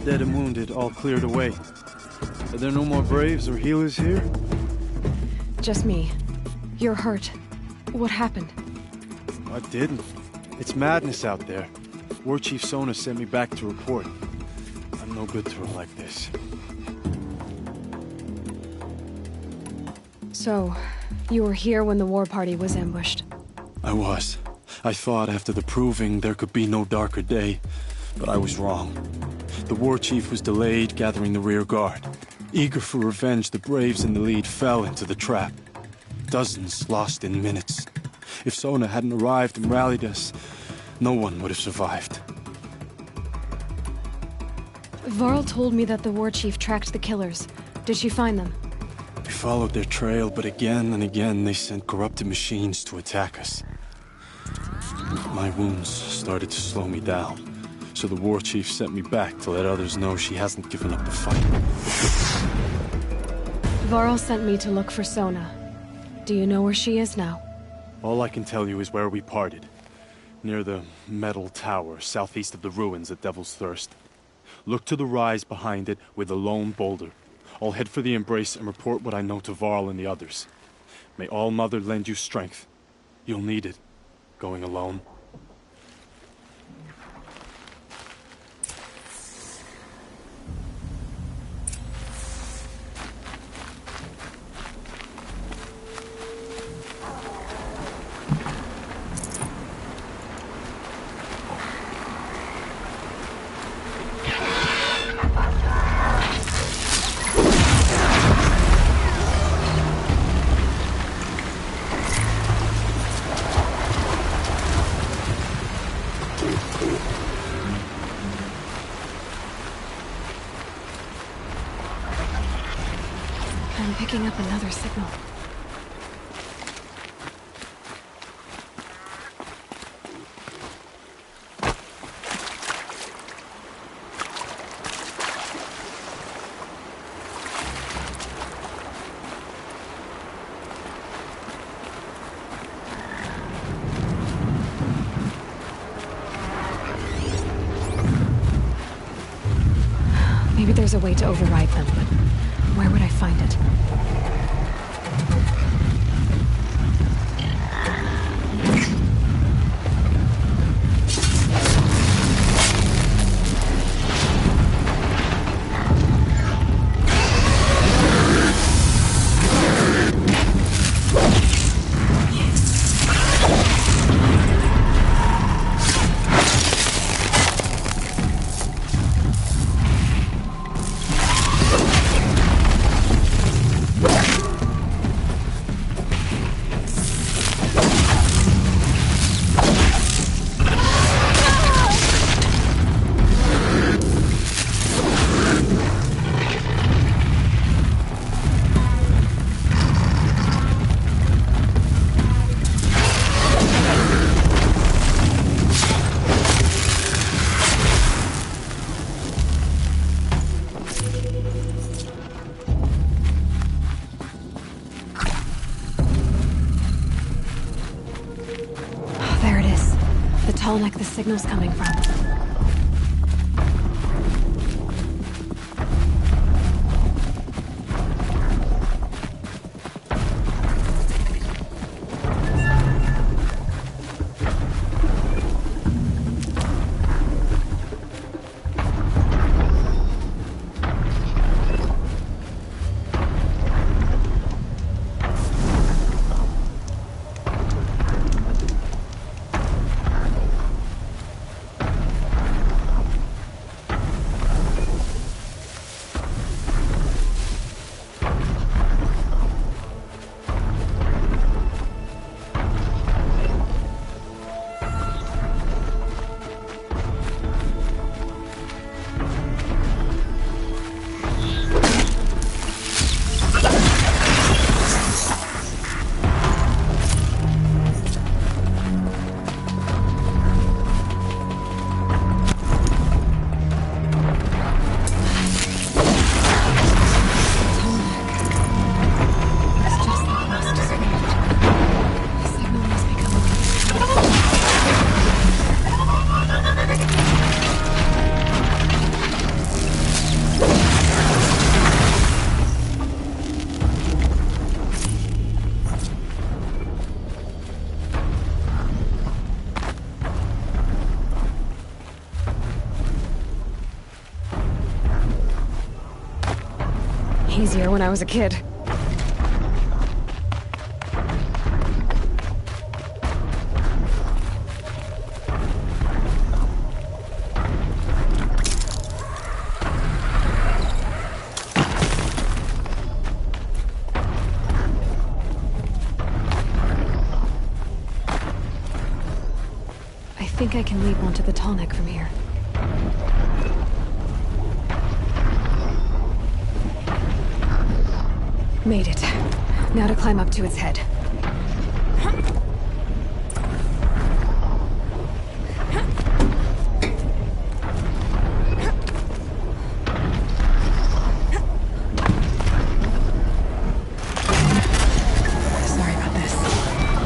dead and wounded all cleared away. Are there no more braves or healers here? Just me. You're hurt. What happened? I didn't. It's madness out there. War Chief Sona sent me back to report. I'm no good to her like this. So, you were here when the war party was ambushed? I was. I thought after the proving there could be no darker day, but I was wrong. The war chief was delayed gathering the rear guard. Eager for revenge, the braves in the lead fell into the trap. Dozens lost in minutes. If Sona hadn't arrived and rallied us, no one would have survived. Varl told me that the war chief tracked the killers. Did she find them? We followed their trail, but again and again they sent corrupted machines to attack us. My wounds started to slow me down, so the war chief sent me back to let others know she hasn't given up the fight. Varl sent me to look for Sona. Do you know where she is now? All I can tell you is where we parted. Near the metal tower, southeast of the ruins at Devil's Thirst. Look to the rise behind it with a lone boulder. I'll head for the embrace and report what I know to Varl and the others. May All Mother lend you strength. You'll need it, going alone. I'm picking up another signal. Maybe there's a way to override them, but where would I find it? Neck the signal's coming from. easier when I was a kid. I think I can leap onto the tall neck from here. Made it. Now to climb up to its head. Sorry about this.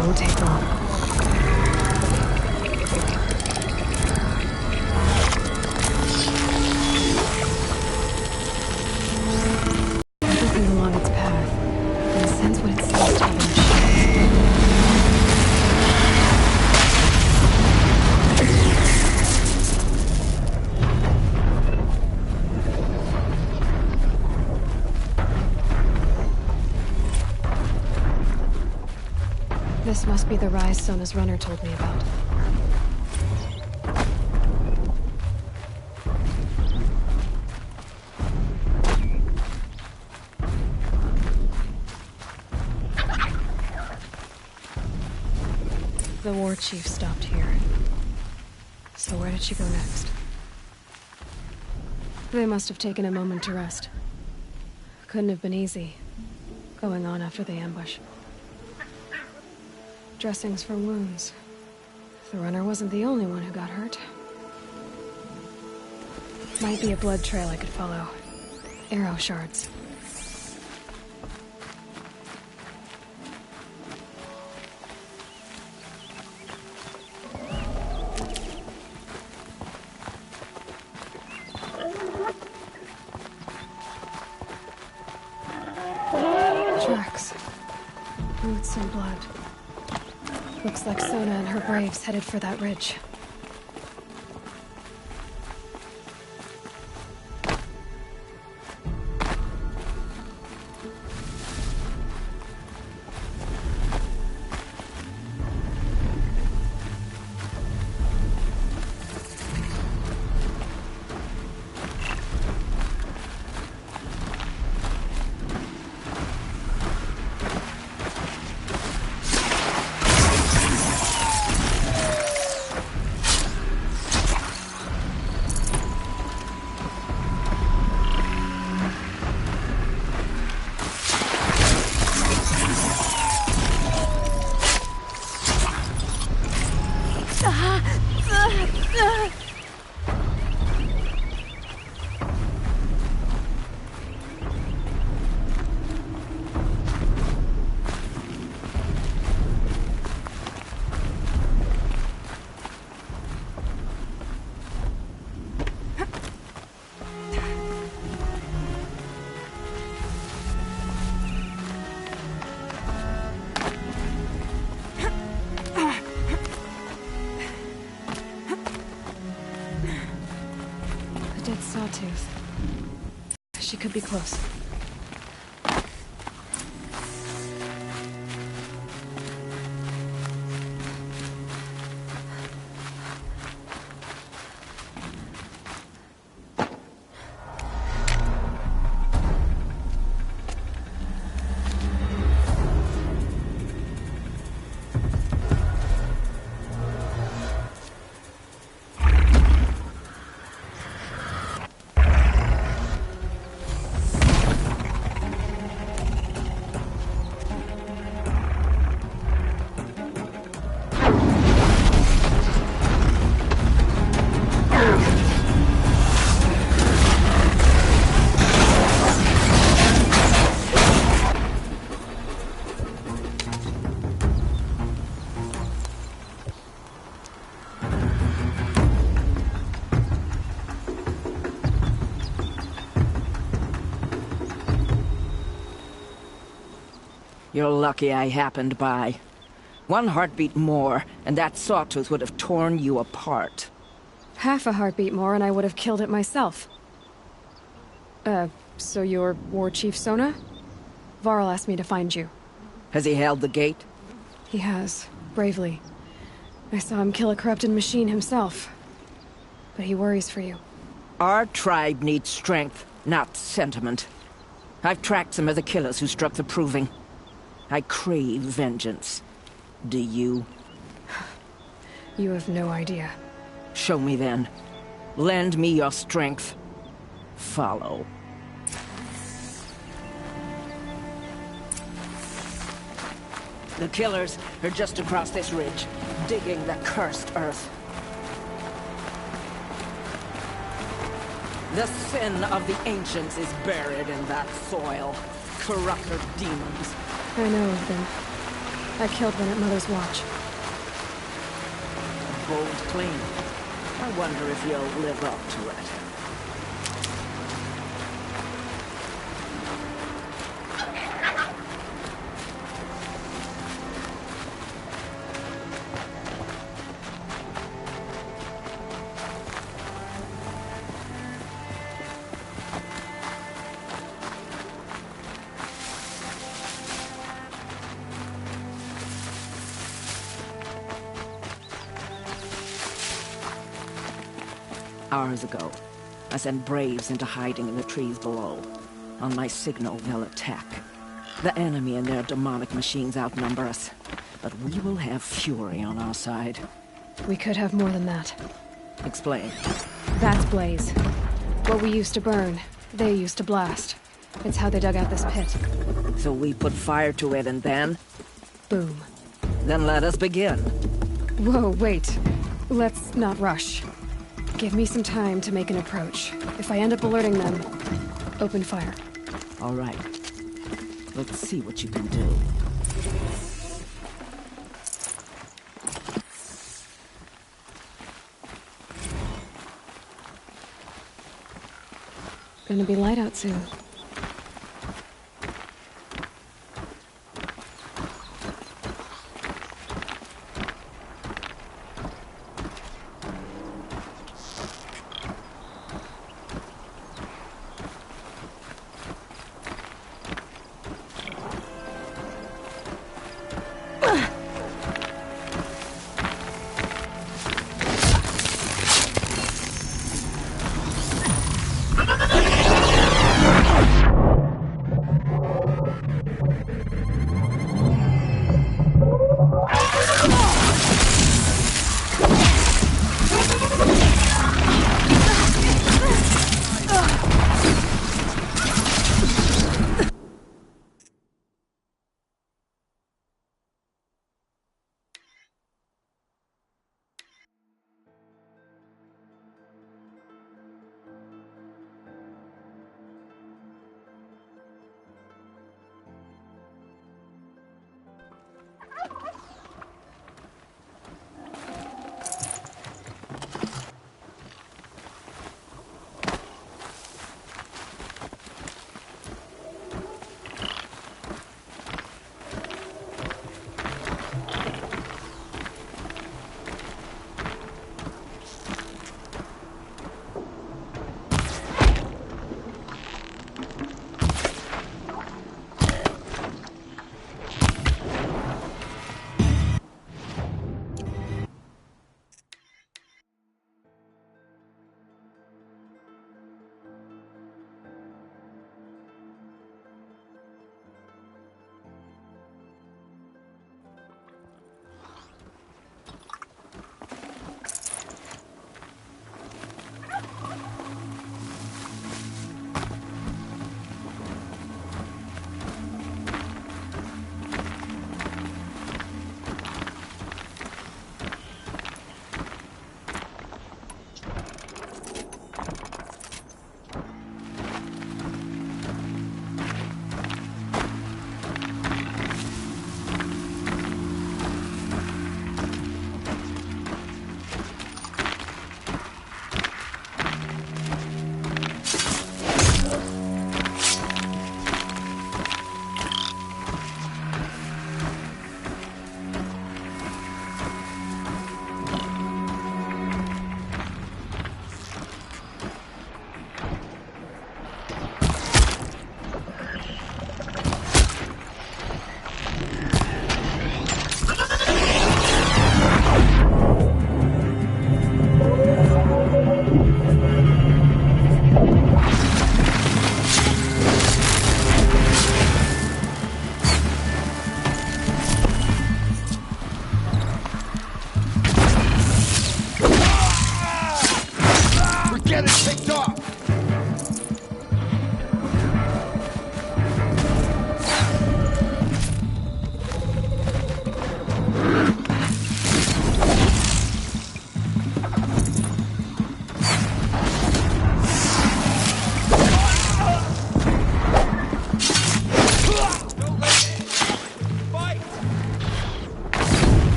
Won't take long. Everything along its path. And sense what it seems to have in This must be the rise Sona's runner told me about. The war chief stopped here. So where did she go next? They must have taken a moment to rest. Couldn't have been easy, going on after the ambush. Dressings for wounds. The runner wasn't the only one who got hurt. Might be a blood trail I could follow. Arrow shards. Tracks. Boots and blood. Looks like Sona and her braves headed for that ridge. Sawtooth. She could be close. You're lucky I happened by. One heartbeat more, and that sawtooth would have torn you apart. Half a heartbeat more and I would have killed it myself. So you're War Chief Sona? Varl asked me to find you. Has he held the gate? He has, bravely. I saw him kill a corrupted machine himself. But he worries for you. Our tribe needs strength, not sentiment. I've tracked some of the killers who struck the Proving. I crave vengeance. Do you? You have no idea. Show me then. Lend me your strength. Follow. The killers are just across this ridge, digging the cursed earth. The sin of the ancients is buried in that soil. Corrupter demons. I know of them. I killed one at Mother's Watch. A bold claim. I wonder if you'll live up to it. Hours ago, I sent Braves into hiding in the trees below. On my signal, they'll attack. The enemy and their demonic machines outnumber us, but we will have fury on our side. We could have more than that. Explain. That's Blaze. What we used to burn, they used to blast. It's how they dug out this pit. So we put fire to it and then? Boom. Then let us begin. Whoa, wait. Let's not rush. Give me some time to make an approach. If I end up alerting them, open fire. All right. Let's see what you can do. Gonna be light out soon.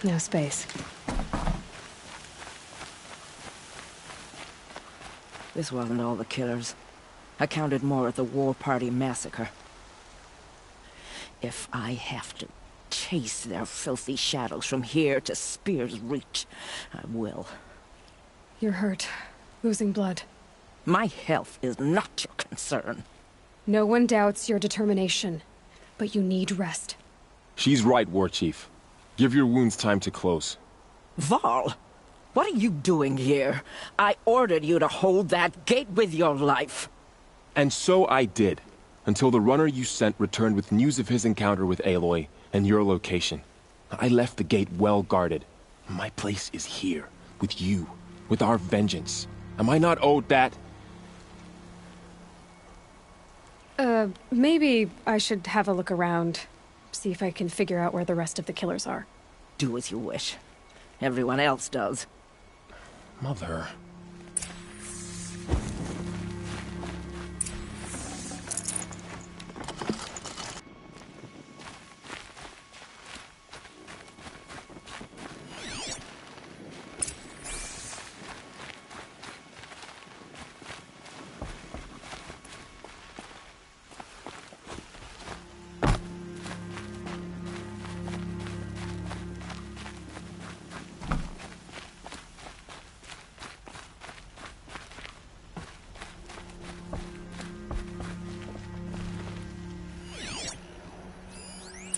No space. This wasn't all the killers. I counted more at the War Party massacre. If I have to chase their filthy shadows from here to Spear's Reach, I will. You're hurt. Losing blood. My health is not your concern. No one doubts your determination, but you need rest. She's right, War Chief. Give your wounds time to close. Varl, what are you doing here? I ordered you to hold that gate with your life. And so I did, until the runner you sent returned with news of his encounter with Aloy and your location. I left the gate well guarded. My place is here, with you, with our vengeance. Am I not owed that? Maybe I should have a look around. See if I can figure out where the rest of the killers are. Do as you wish. Everyone else does. Mother...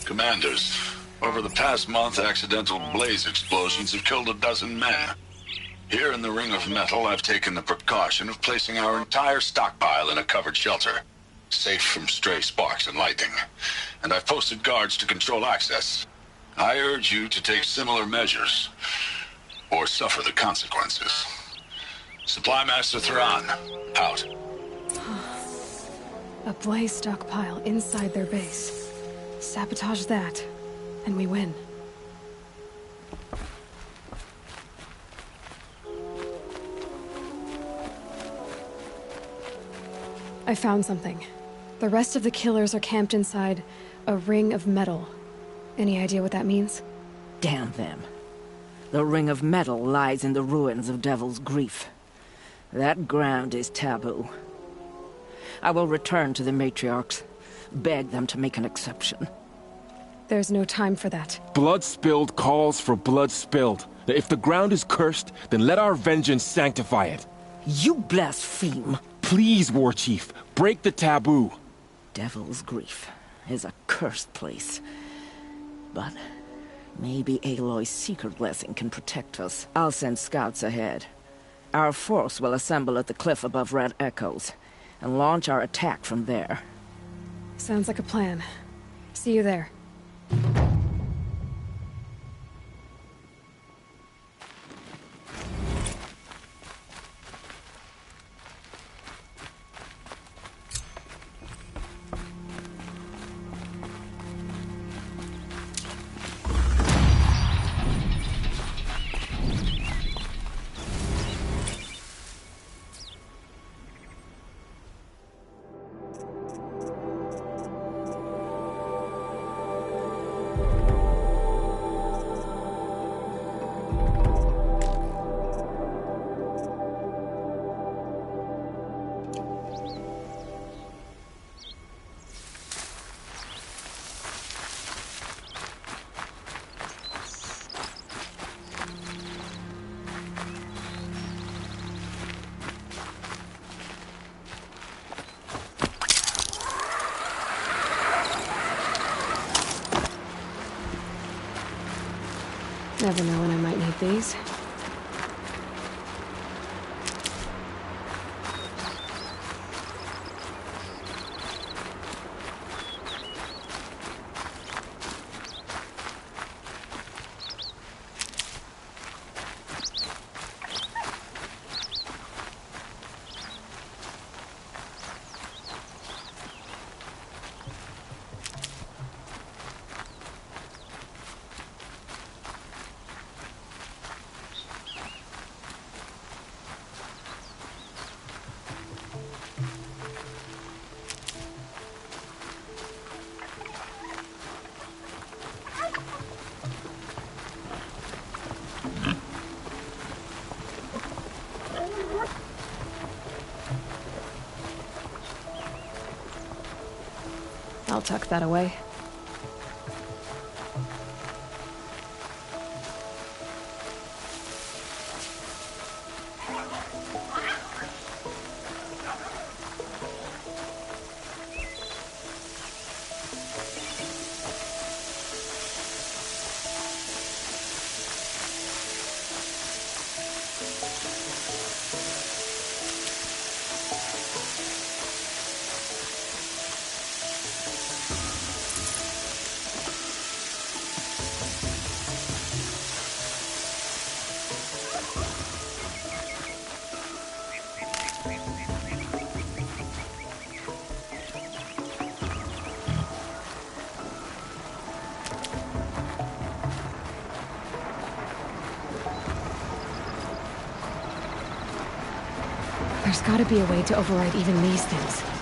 Commanders, over the past month, accidental blaze explosions have killed a dozen men. Here in the Ring of Metal, I've taken the precaution of placing our entire stockpile in a covered shelter, safe from stray sparks and lightning. And I've posted guards to control access. I urge you to take similar measures, or suffer the consequences. Supply Master Thrawn, out. A blaze stockpile inside their base. Sabotage that, and we win. I found something. The rest of the killers are camped inside a ring of metal. Any idea what that means? Damn them. The Ring of Metal lies in the ruins of Devil's Grief. That ground is taboo. I will return to the matriarchs. Beg them to make an exception. There's no time for that. Blood spilled calls for blood spilled. If the ground is cursed, then let our vengeance sanctify it. You blaspheme. Please, War Chief, break the taboo. Devil's Grief is a cursed place. But maybe Aloy's secret blessing can protect us. I'll send scouts ahead. Our force will assemble at the cliff above Red Echoes, and launch our attack from there. Sounds like a plan. See you there. Never know when I might need these. I'll tuck that away. There's gotta be a way to override even these things.